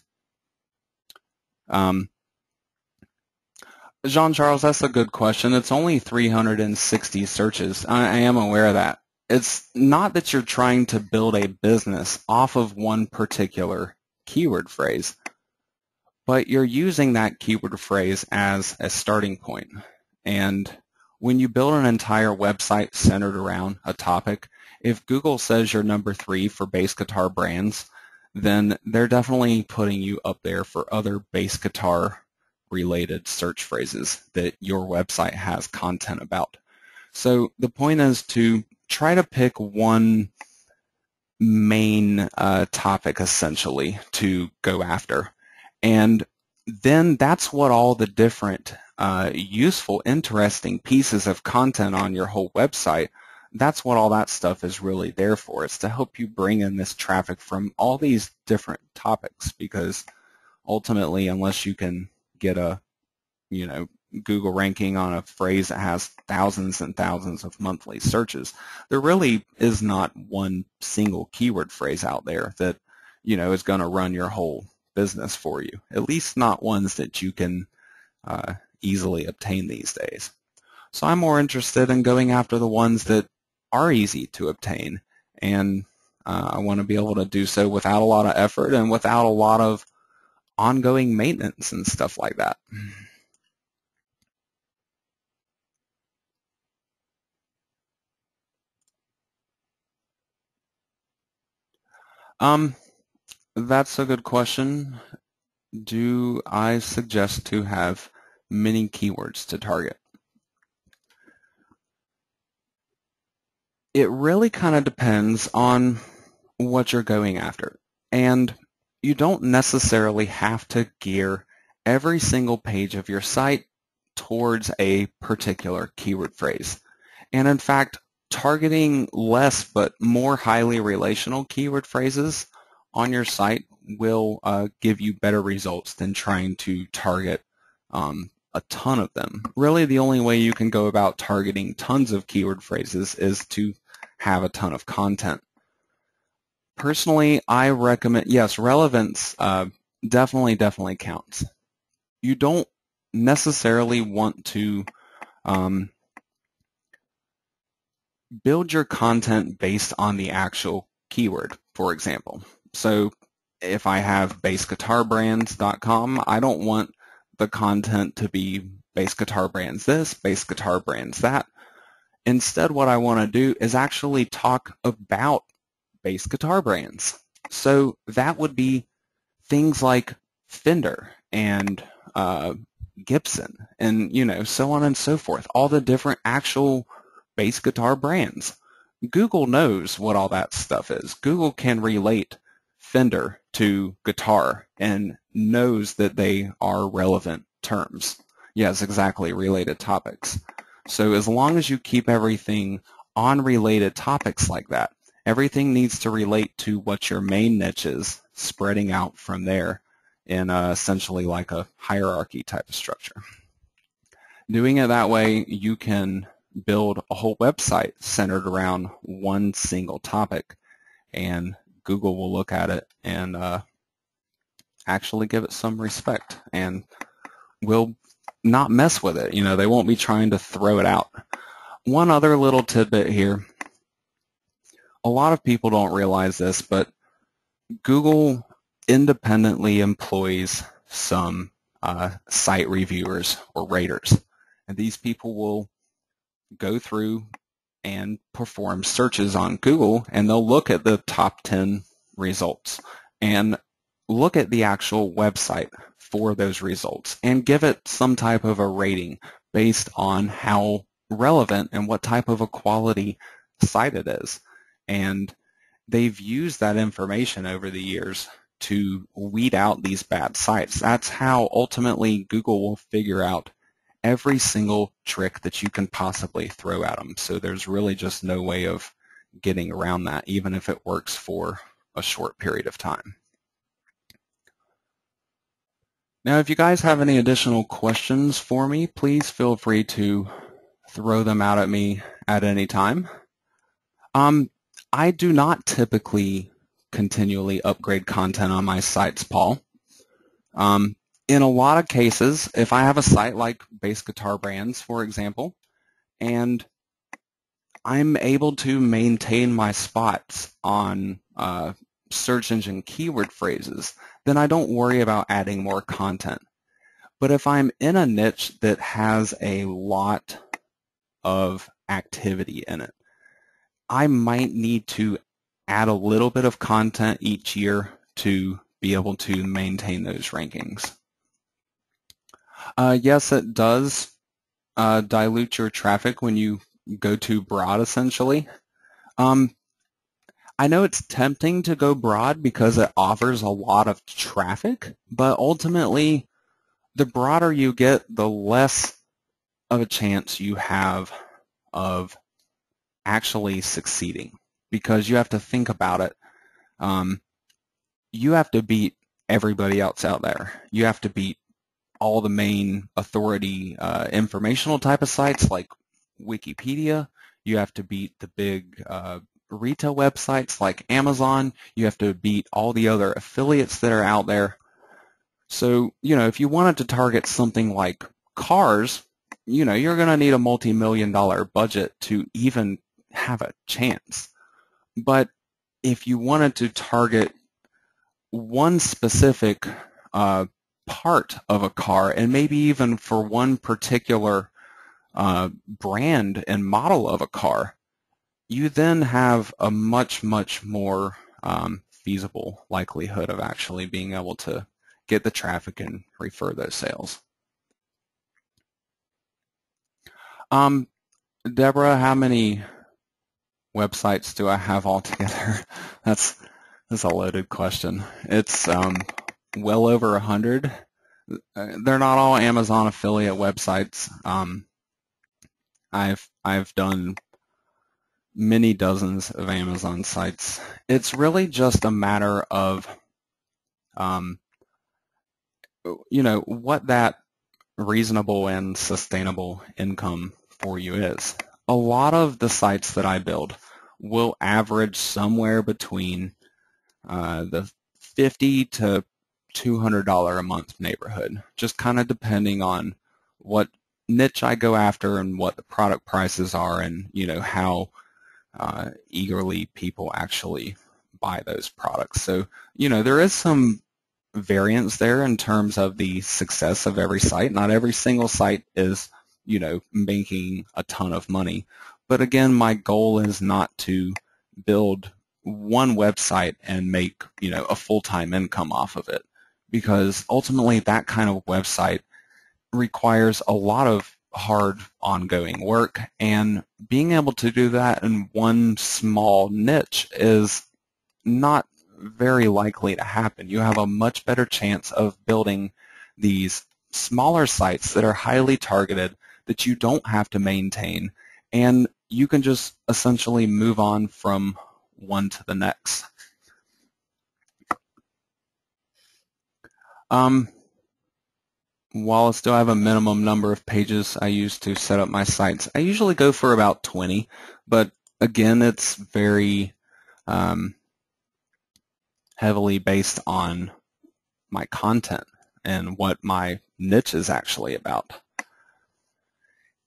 Jean-Charles, that's a good question. It's only 360 searches. I am aware of that. It's not that you're trying to build a business off of one particular keyword phrase, but you're using that keyword phrase as a starting point. And when you build an entire website centered around a topic, if Google says you're number 3 for bass guitar brands, then they're definitely putting you up there for other bass guitar related search phrases that your website has content about. So the point is to try to pick one main topic essentially to go after. And then that's what all the different useful, interesting pieces of content on your whole website, That's what all that stuff is really there for. It's to help you bring in this traffic from all these different topics, because ultimately, unless you can get a, Google ranking on a phrase that has thousands and thousands of monthly searches, there really is not one single keyword phrase out there that, is going to run your whole business for you. At least not ones that you can easily obtain these days. So I'm more interested in going after the ones that are easy to obtain, and I want to be able to do so without a lot of effort and without a lot of ongoing maintenance and stuff like that. That's a good question. Do I suggest to have many keywords to target? It really kind of depends on what you're going after. And you don't necessarily have to gear every single page of your site towards a particular keyword phrase. And in fact, targeting less but more highly relational keyword phrases on your site will give you better results than trying to target a ton of them. Really, the only way you can go about targeting tons of keyword phrases is to have a ton of content. Personally, I recommend, yes, relevance definitely counts. You don't necessarily want to build your content based on the actual keyword, for example. So if I have bassguitarbrands.com, I don't want the content to be bass guitar brands this, bass guitar brands that. Instead, what I want to do is actually talk about bass guitar brands. So that would be things like Fender and Gibson and, so on and so forth, all the different actual bass guitar brands. Google knows what all that stuff is. Google can relate Fender to guitar and knows that they are relevant terms. Yes, exactly, related topics. So as long as you keep everything on related topics like that, everything needs to relate to what your main niche is, spreading out from there in essentially like a hierarchy type of structure. Doing it that way, you can build a whole website centered around one single topic, and Google will look at it and actually give it some respect and will not mess with it. They won't be trying to throw it out. One other little tidbit here. A lot of people don't realize this, but Google independently employs some site reviewers or raters. And these people will go through and perform searches on Google, and they'll look at the top 10 results and look at the actual website for those results and give it some type of a rating based on how relevant and what type of a quality site it is. And they've used that information over the years to weed out these bad sites. That's how ultimately Google will figure out every single trick that you can possibly throw at them. So there's really just no way of getting around that, even if it works for a short period of time. Now, if you guys have any additional questions for me, please feel free to throw them out at me at any time. I do not typically continually upgrade content on my sites, Paul. In a lot of cases, if I have a site like Bass Guitar Brands, for example, and I'm able to maintain my spots on search engine keyword phrases, then I don't worry about adding more content. But if I'm in a niche that has a lot of activity in it, I might need to add a little bit of content each year to be able to maintain those rankings. Yes, it does dilute your traffic when you go too broad, essentially. I know it's tempting to go broad because it offers a lot of traffic, but ultimately, the broader you get, the less of a chance you have of actually succeeding, because you have to think about it. You have to beat everybody else out there. You have to beat all the main authority informational type of sites like Wikipedia. You have to beat the big retail websites like Amazon. You have to beat all the other affiliates that are out there. So, if you wanted to target something like cars, you're going to need a multi-million-dollar budget to even have a chance. But if you wanted to target one specific part of a car, and maybe even for one particular brand and model of a car, you then have a much, much more feasible likelihood of actually being able to get the traffic and refer those sales. Deborah, how many websites do I have altogether? That's a loaded question. It's well over 100. They're not all Amazon affiliate websites. I've done many dozens of Amazon sites. It's really just a matter of what that reasonable and sustainable income for you is. A lot of the sites that I build will average somewhere between the $50 to $200 a month neighborhood, just kind of depending on what niche I go after and what the product prices are, and how eagerly people actually buy those products. So there is some variance there in terms of the success of every site. Not every single site is making a ton of money, but again, my goal is not to build one website and make a full-time income off of it, because ultimately that kind of website requires a lot of hard ongoing work, and being able to do that in one small niche is not very likely to happen. You have a much better chance of building these smaller sites that are highly targeted, that you don't have to maintain, and you can just essentially move on from one to the next. While I still have a minimum number of pages I use to set up my sites, I usually go for about 20, but again, it's very heavily based on my content and what my niche is actually about.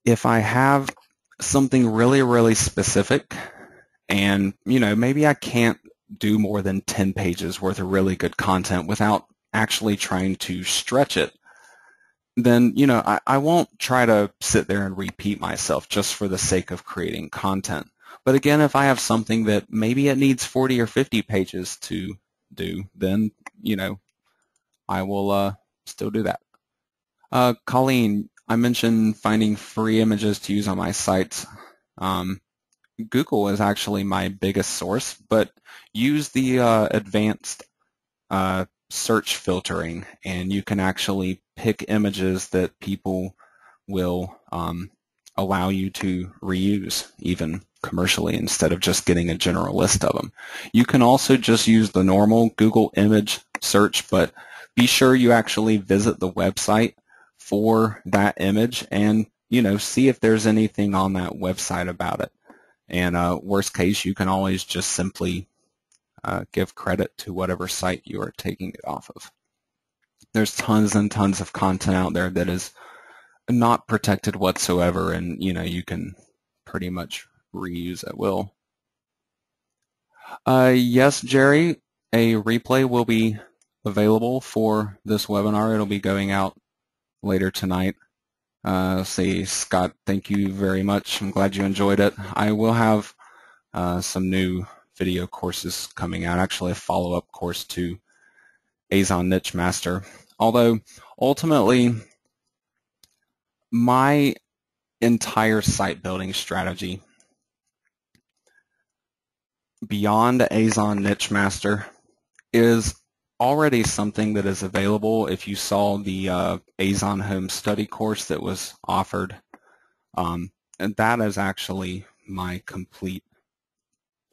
If I have something really, really specific, and maybe I can't do more than 10 pages worth of really good content without actually trying to stretch it, then I won't try to sit there and repeat myself just for the sake of creating content. But again, if I have something that maybe it needs 40 or 50 pages to do, then I will still do that. Colleen, I mentioned finding free images to use on my sites. Google is actually my biggest source, but use the advanced search filtering, and you can actually pick images that people will allow you to reuse, even commercially, instead of just getting a general list of them. You can also just use the normal Google image search, but be sure you actually visit the website for that image and see if there's anything on that website about it. And worst case, you can always just simply give credit to whatever site you are taking it off of. There's tons and tons of content out there that is not protected whatsoever, and you can pretty much reuse at will. Yes, Jerry, a replay will be available for this webinar. It'll be going out later tonight. Say, Scott, thank you very much. I'm glad you enjoyed it. I will have some new video courses coming out, actually a follow-up course to Azon Niche Master. Although, ultimately, my entire site building strategy beyond Azon Niche Master is already something that is available. If you saw the Azon Home Study course that was offered, and that is actually my complete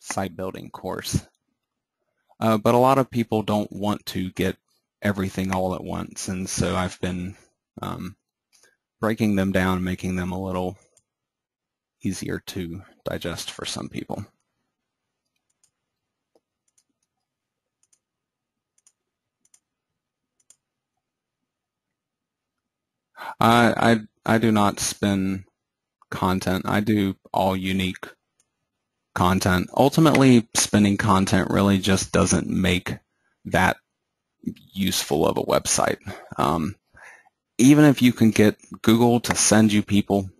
site building course. But a lot of people don't want to get everything all at once, and so I've been breaking them down, making them a little easier to digest for some people. I do not spin content. I do all unique content. Ultimately, spinning content really just doesn't make that useful of a website. Even if you can get Google to send you people,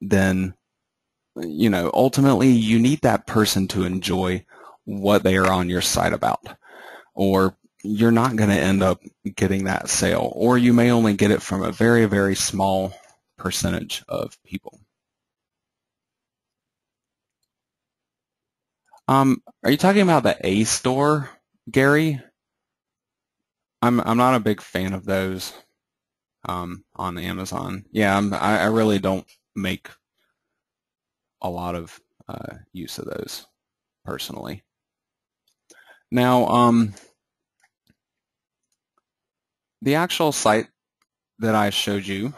then ultimately you need that person to enjoy what they are on your site about, or you're not going to end up getting that sale, or you may only get it from a very, very small percentage of people. Are you talking about the A store, Gary? I'm not a big fan of those on Amazon. Yeah, I really don't make a lot of use of those personally. Now, the actual site that I showed you,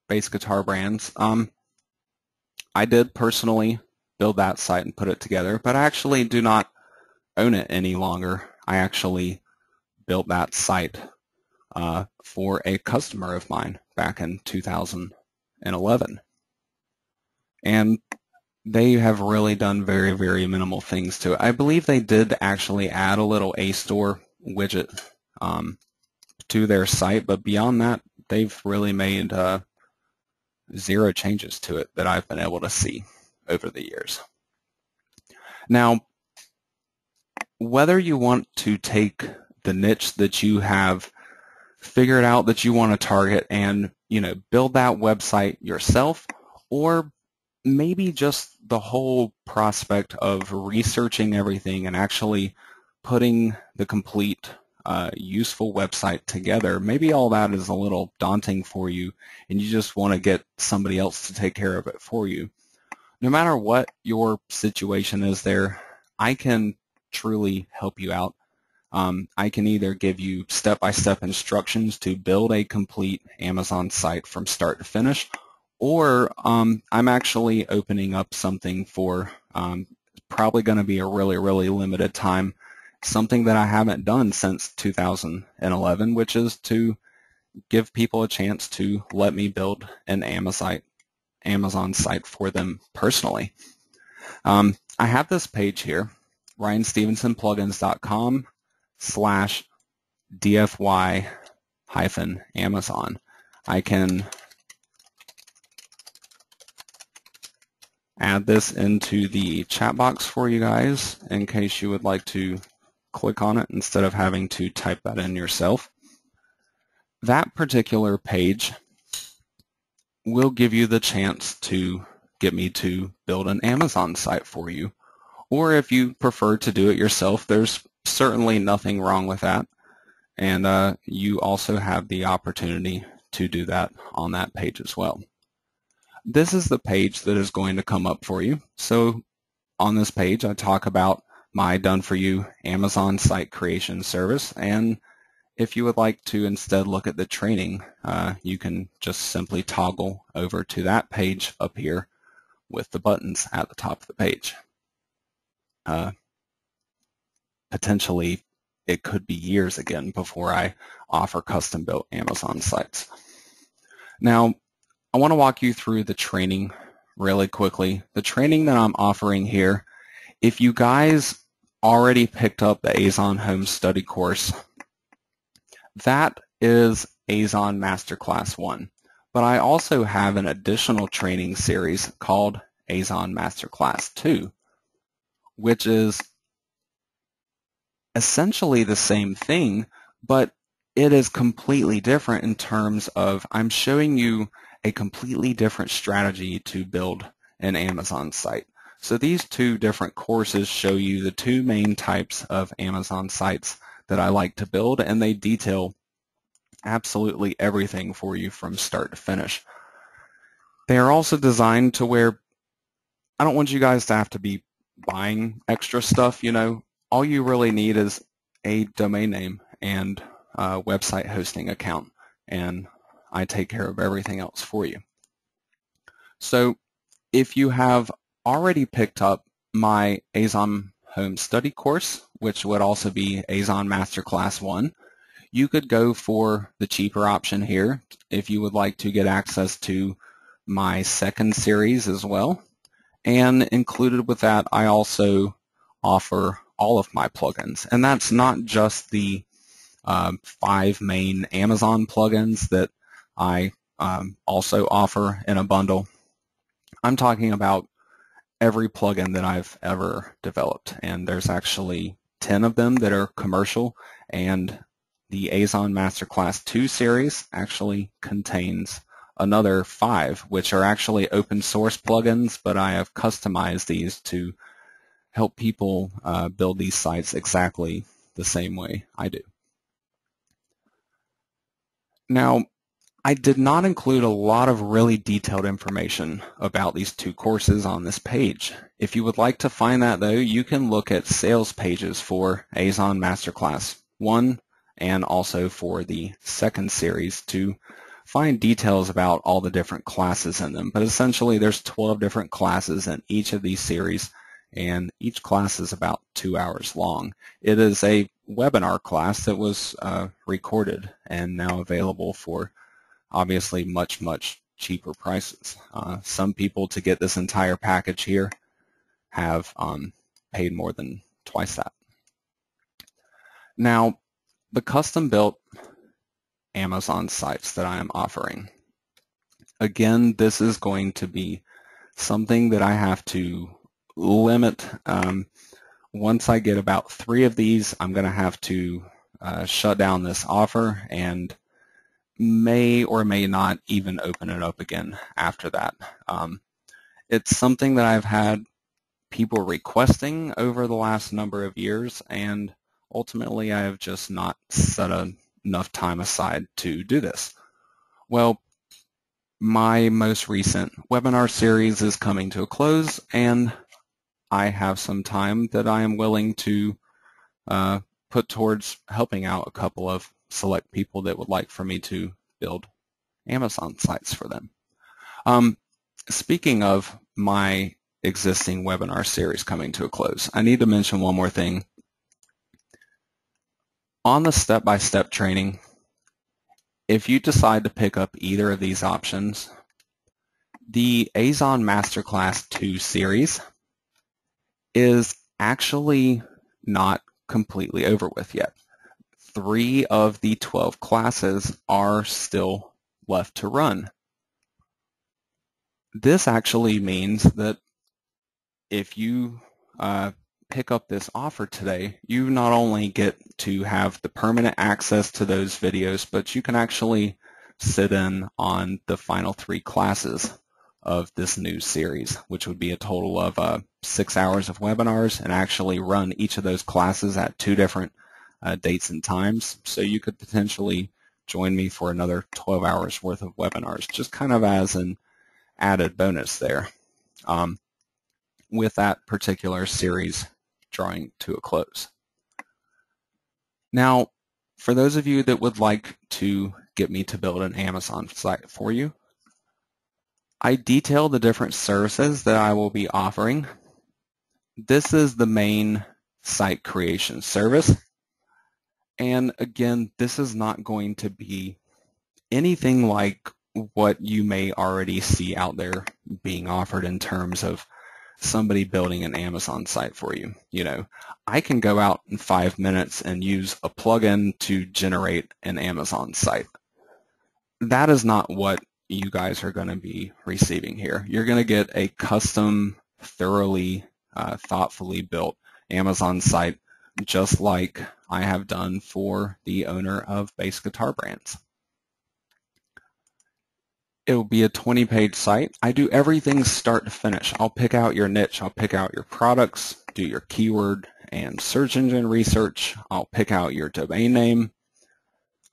Bass Guitar Brands, I did personally build that site and put it together, but I actually do not own it any longer. I actually built that site for a customer of mine back in 2011. And they have really done very, very minimal things to it. I believe they did actually add a little A-Store widget to their site, but beyond that, they've really made zero changes to it that I've been able to see over the years. Now, whether you want to take the niche that you have figured out that you want to target and build that website yourself, or maybe just the whole prospect of researching everything and actually putting the complete useful website together, maybe all that is a little daunting for you and you just want to get somebody else to take care of it for you. No matter what your situation is there, I can truly help you out. I can either give you step-by-step instructions to build a complete Amazon site from start to finish, or I'm actually opening up something for probably going to be a really, really limited time, something that I haven't done since 2011, which is to give people a chance to let me build an Amazon site for them personally. I have this page here, RyanStevensonPlugins.com/DFY-Amazon. I can add this into the chat box for you guys in case you would like to click on it instead of having to type that in yourself. That particular page will give you the chance to get me to build an Amazon site for you. Or if you prefer to do it yourself, there's certainly nothing wrong with that. And you also have the opportunity to do that on that page as well. This is the page that is going to come up for you. So on this page, I talk about my done-for-you Amazon site creation service. And if you would like to instead look at the training, you can just simply toggle over to that page up here with the buttons at the top of the page. Potentially, it could be years again before I offer custom-built Amazon sites. Now, I want to walk you through the training really quickly. The training that I'm offering here, if you guys already picked up the Azon Home Study course, that is Azon Masterclass 1. But I also have an additional training series called Azon Masterclass 2, which is essentially the same thing, but it is completely different in terms of I'm showing you a completely different strategy to build an Amazon site. So these two different courses show you the two main types of Amazon sites that I like to build, and they detail absolutely everything for you from start to finish. They are also designed to where I don't want you guys to have to be buying extra stuff, you know. All you really need is a domain name and a website hosting account, and I take care of everything else for you. So if you have already picked up my ASON Home Study course, which would also be ASON Masterclass 1, you could go for the cheaper option here if you would like to get access to my second series as well. And included with that, I also offer all of my plugins. And that's not just the 5 main Amazon plugins that I also offer in a bundle. I'm talking about every plugin that I've ever developed, and there's actually 10 of them that are commercial, and the ASON Masterclass 2 series actually contains another 5, which are actually open source plugins, but I have customized these to help people build these sites exactly the same way I do. Now, I did not include a lot of really detailed information about these 2 courses on this page. If you would like to find that, though, you can look at sales pages for ASON Masterclass 1 and also for the second series to find details about all the different classes in them. But essentially, there's 12 different classes in each of these series, and each class is about 2 hours long. It is a webinar class that was recorded and now available for obviously much cheaper prices. Some people, to get this entire package here, have paid more than twice that. Now, the custom-built Amazon sites that I am offering, again, this is going to be something that I have to limit. Once I get about 3 of these, I'm going to have to shut down this offer and may or may not even open it up again after that. It's something that I've had people requesting over the last number of years, and ultimately I have just not set enough time aside to do this. Well, my most recent webinar series is coming to a close, and I have some time that I am willing to put towards helping out a couple of select people that would like for me to build Amazon sites for them. Speaking of my existing webinar series coming to a close, I need to mention one more thing. On the step-by-step training, if you decide to pick up either of these options, the ASON Masterclass 2 series is actually not completely over with yet. 3 of the 12 classes are still left to run. This actually means that if you pick up this offer today, you not only get to have the permanent access to those videos, but you can actually sit in on the final 3 classes of this new series, which would be a total of 6 hours of webinars, and actually run each of those classes at 2 different dates and times. So you could potentially join me for another 12 hours worth of webinars, just kind of as an added bonus there, with that particular series drawing to a close. Now, for those of you that would like to get me to build an Amazon site for you, I detail the different services that I will be offering. This is the main site creation service. And again, this is not going to be anything like what you may already see out there being offered in terms of somebody building an Amazon site for you. You know, I can go out in 5 minutes and use a plugin to generate an Amazon site. That is not what you guys are going to be receiving here. You're going to get a custom, thoroughly, thoughtfully built Amazon site, just like I have done for the owner of Bass Guitar Brands. It will be a 20-page site. I do everything start to finish. I'll pick out your niche. I'll pick out your products, do your keyword and search engine research. I'll pick out your domain name.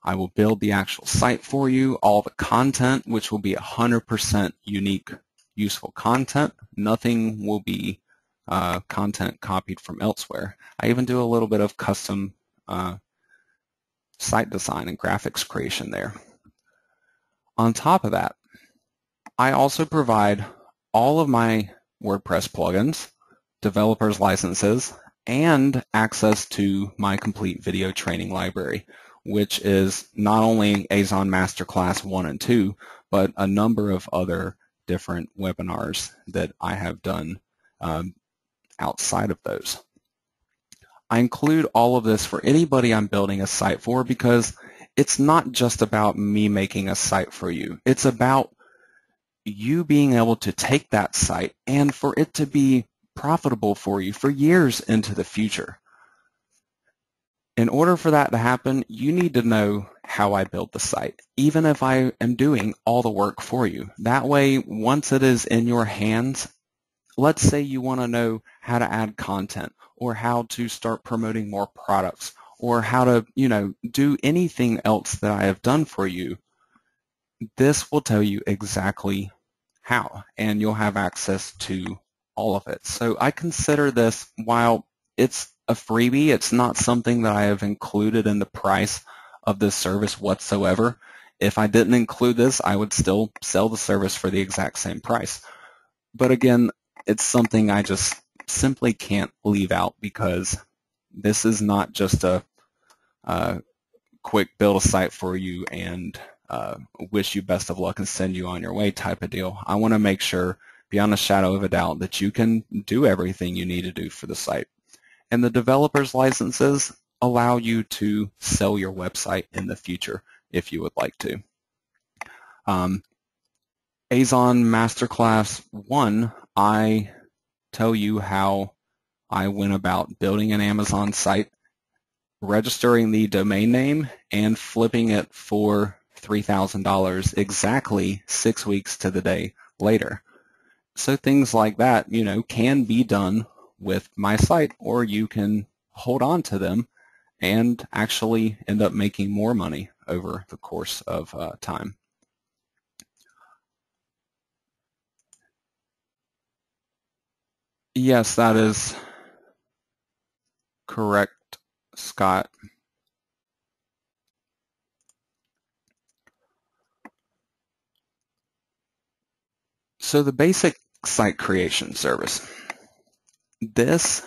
I will build the actual site for you, all the content, which will be 100% unique useful content. Nothing will be content copied from elsewhere. I even do a little bit of custom site design and graphics creation there. On top of that, I also provide all of my WordPress plugins, developers licenses, and access to my complete video training library, which is not only Azon Masterclass 1 and 2, but a number of other different webinars that I have done outside of those. I include all of this for anybody I'm building a site for because it's not just about me making a site for you. It's about you being able to take that site and for it to be profitable for you for years into the future. In order for that to happen, you need to know how I build the site, even if I am doing all the work for you. That way, once it is in your hands, let's say you want to know how to add content or how to start promoting more products or how to, do anything else that I have done for you. This will tell you exactly how, and you'll have access to all of it. So I consider this, while it's a freebie, it's not something that I have included in the price of this service whatsoever. If I didn't include this, I would still sell the service for the exact same price. But again, it's something I just simply can't leave out because this is not just a quick build a site for you and wish you best of luck and send you on your way type of deal. I want to make sure, beyond a shadow of a doubt, that you can do everything you need to do for the site. And the developer's licenses allow you to sell your website in the future if you would like to. Azon Masterclass 1, I tell you how I went about building an Amazon site, registering the domain name, and flipping it for $3,000 exactly 6 weeks to the day later. So things like that, can be done with my site, or you can hold on to them and actually end up making more money over the course of time. Yes, that is correct, Scott. So the basic site creation service, this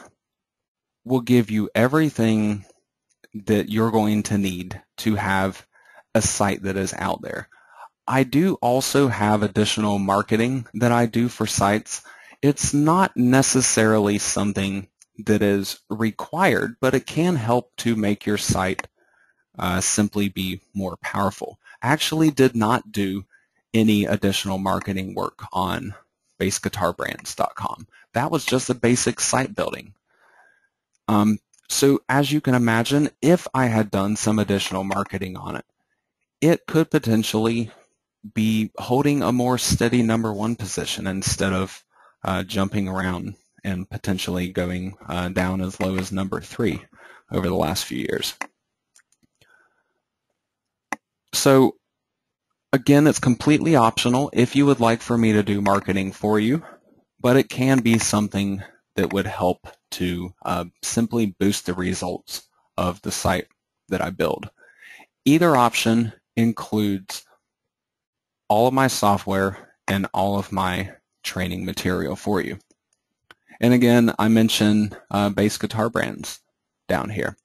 will give you everything that you're going to need to have a site that is out there. I do also have additional marketing that I do for sites. It's not necessarily something that is required, but it can help to make your site simply be more powerful. I actually did not do any additional marketing work on bassguitarbrands.com. That was just a basic site building. So as you can imagine, if I had done some additional marketing on it, it could potentially be holding a more steady #1 position instead of jumping around and potentially going down as low as #3 over the last few years. So again, it's completely optional if you would like for me to do marketing for you, but it can be something that would help to simply boost the results of the site that I build. Either option includes all of my software and all of my training material for you. And again, I mentioned Bass Guitar Brands down here.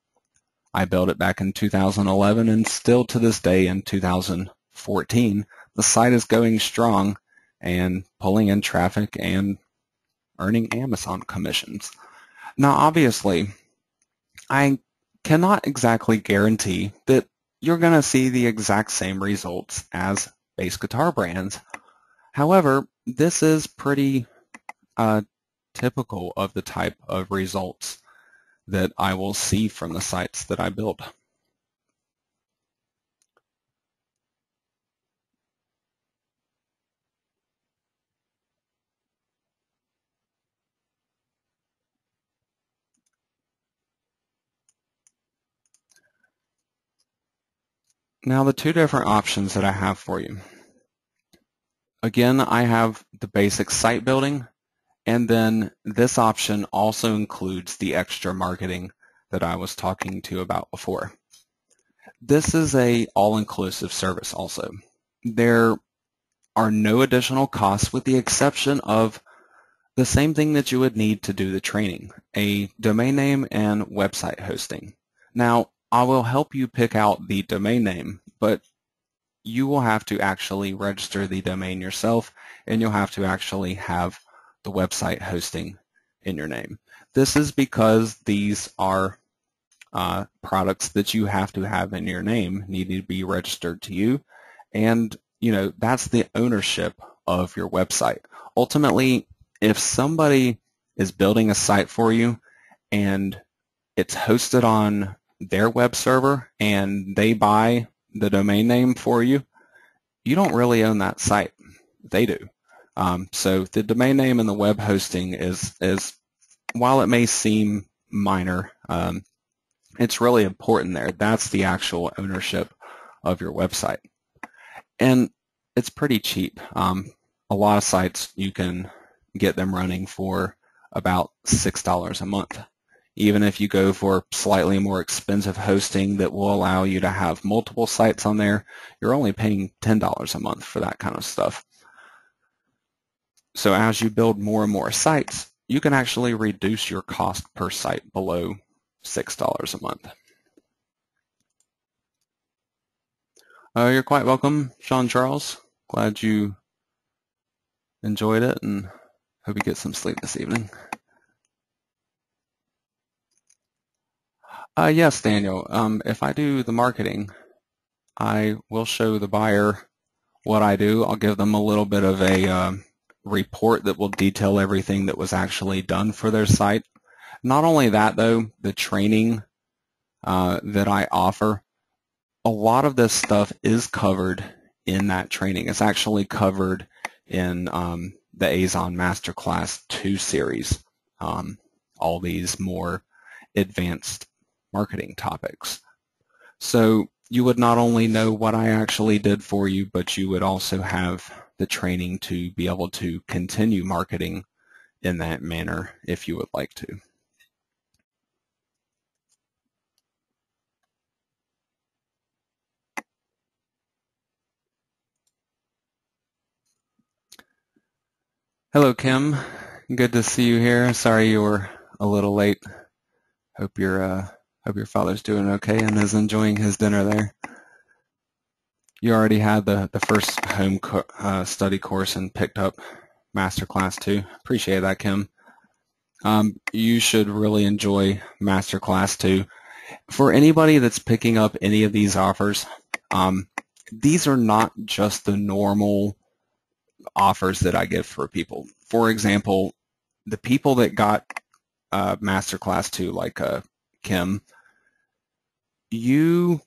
I built it back in 2011, and still to this day in 2014, the site is going strong and pulling in traffic and earning Amazon commissions. Now, obviously, I cannot exactly guarantee that you're going to see the exact same results as Bass Guitar Brands. However, this is pretty typical of the type of results that I will see from the sites that I build. Now, the two different options that I have for you. Again, I have the basic site building, and then this option also includes the extra marketing that I was talking to you about before. This is a all-inclusive service also. There are no additional costs with the exception of the same thing that you would need to do the training, a domain name and website hosting. Now, I will help you pick out the domain name, but you will have to actually register the domain yourself, and you'll have to actually have the website hosting in your name. This is because these are products that you have to have in your name, need to be registered to you, and that's the ownership of your website. Ultimately, if somebody is building a site for you and it's hosted on their web server and they buy the domain name for you, you don't really own that site. They do. So the domain name and the web hosting is while it may seem minor, it's really important there. That's the actual ownership of your website. And it's pretty cheap. A lot of sites you can get them running for about $6 a month. Even if you go for slightly more expensive hosting that will allow you to have multiple sites on there, you're only paying $10 a month for that kind of stuff. So as you build more and more sites, you can actually reduce your cost per site below $6 a month. You're quite welcome, Sean Charles. Glad you enjoyed it and hope you get some sleep this evening. Yes, Daniel. If I do the marketing, I will show the buyer what I do. I'll give them a little bit of a report that will detail everything that was actually done for their site. Not only that, though, the training that I offer, a lot of this stuff is covered in that training. It's actually covered in the Azon Masterclass 2 series, all these more advanced marketing topics. So you would not only know what I actually did for you, but you would also have the training to be able to continue marketing in that manner if you would like to. Hello, Kim. Good to see you here. Sorry you were a little late. Hope your father's doing okay and is enjoying his dinner there. You already had the first home study course and picked up Masterclass 2. Appreciate that, Kim. You should really enjoy Masterclass 2. For anybody that's picking up any of these offers, these are not just the normal offers that I give for people. For example, the people that got Masterclass 2, like Kim, you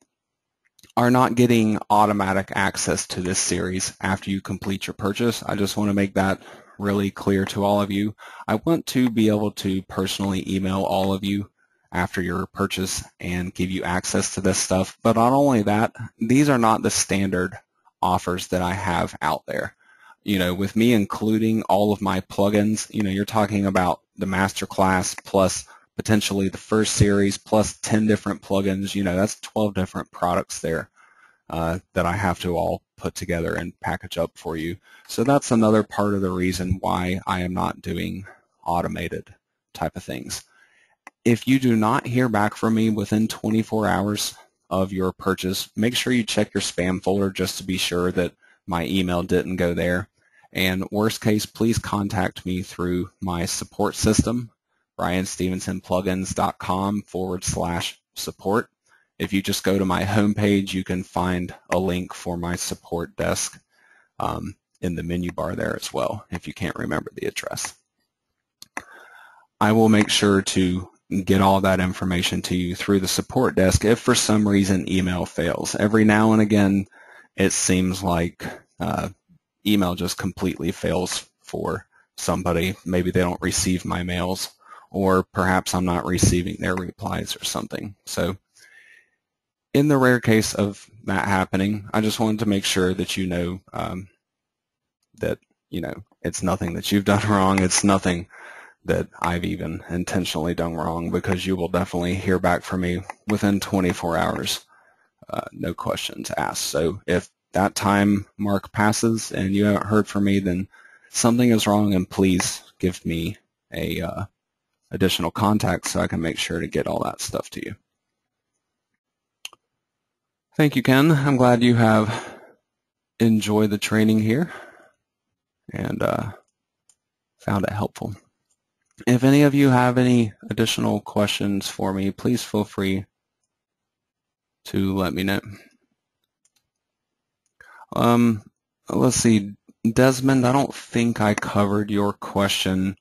are not getting automatic access to this series after you complete your purchase. I just want to make that really clear to all of you. I want to be able to personally email all of you after your purchase and give you access to this stuff. But not only that, these are not the standard offers that I have out there. With me including all of my plugins, you're talking about the Masterclass plus potentially the first series plus 10 different plugins. That's 12 different products there that I have to all put together and package up for you. So that's another part of the reason why I am not doing automated type of things. If you do not hear back from me within 24 hours of your purchase, make sure you check your spam folder just to be sure that my email didn't go there. And worst case, please contact me through my support system, brianstevensonplugins.com/support. If you just go to my homepage, you can find a link for my support desk in the menu bar there as well, if you can't remember the address. I will make sure to get all that information to you through the support desk if for some reason email fails. Every now and again, it seems like email just completely fails for somebody. Maybe they don't receive my mails, or perhaps I'm not receiving their replies or something. So in the rare case of that happening, I just wanted to make sure that you know that, you know, it's nothing that you've done wrong. It's nothing that I've even intentionally done wrong, because you will definitely hear back from me within 24 hours. No questions asked. So if that time mark passes and you haven't heard from me, then something is wrong, and please give me a additional contact so I can make sure to get all that stuff to you. Thank you, Ken. I'm glad you have enjoyed the training here and found it helpful. If any of you have any additional questions for me, please feel free to let me know. Let's see, Desmond, I don't think I covered your question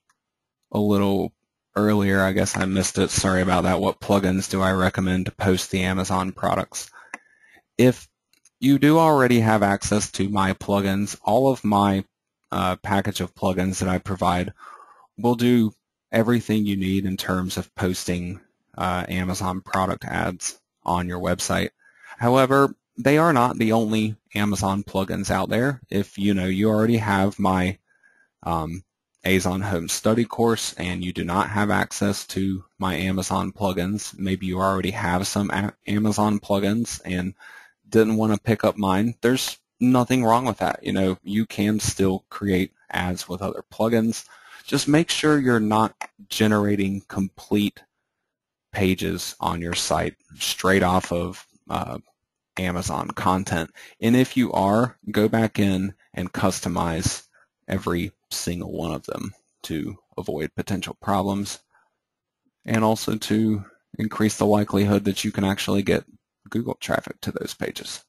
a little earlier. I guess I missed it. Sorry about that. What plugins do I recommend to post the Amazon products? If you do already have access to my plugins, all of my package of plugins that I provide will do everything you need in terms of posting Amazon product ads on your website. However, they are not the only Amazon plugins out there. If you already have my Azon Home Study course and you do not have access to my Amazon plugins, maybe you already have some Amazon plugins and didn't want to pick up mine, there's nothing wrong with that. You can still create ads with other plugins. Just make sure you're not generating complete pages on your site straight off of Amazon content. And if you are, go back in and customize every single one of them to avoid potential problems, and also to increase the likelihood that you can actually get Google traffic to those pages.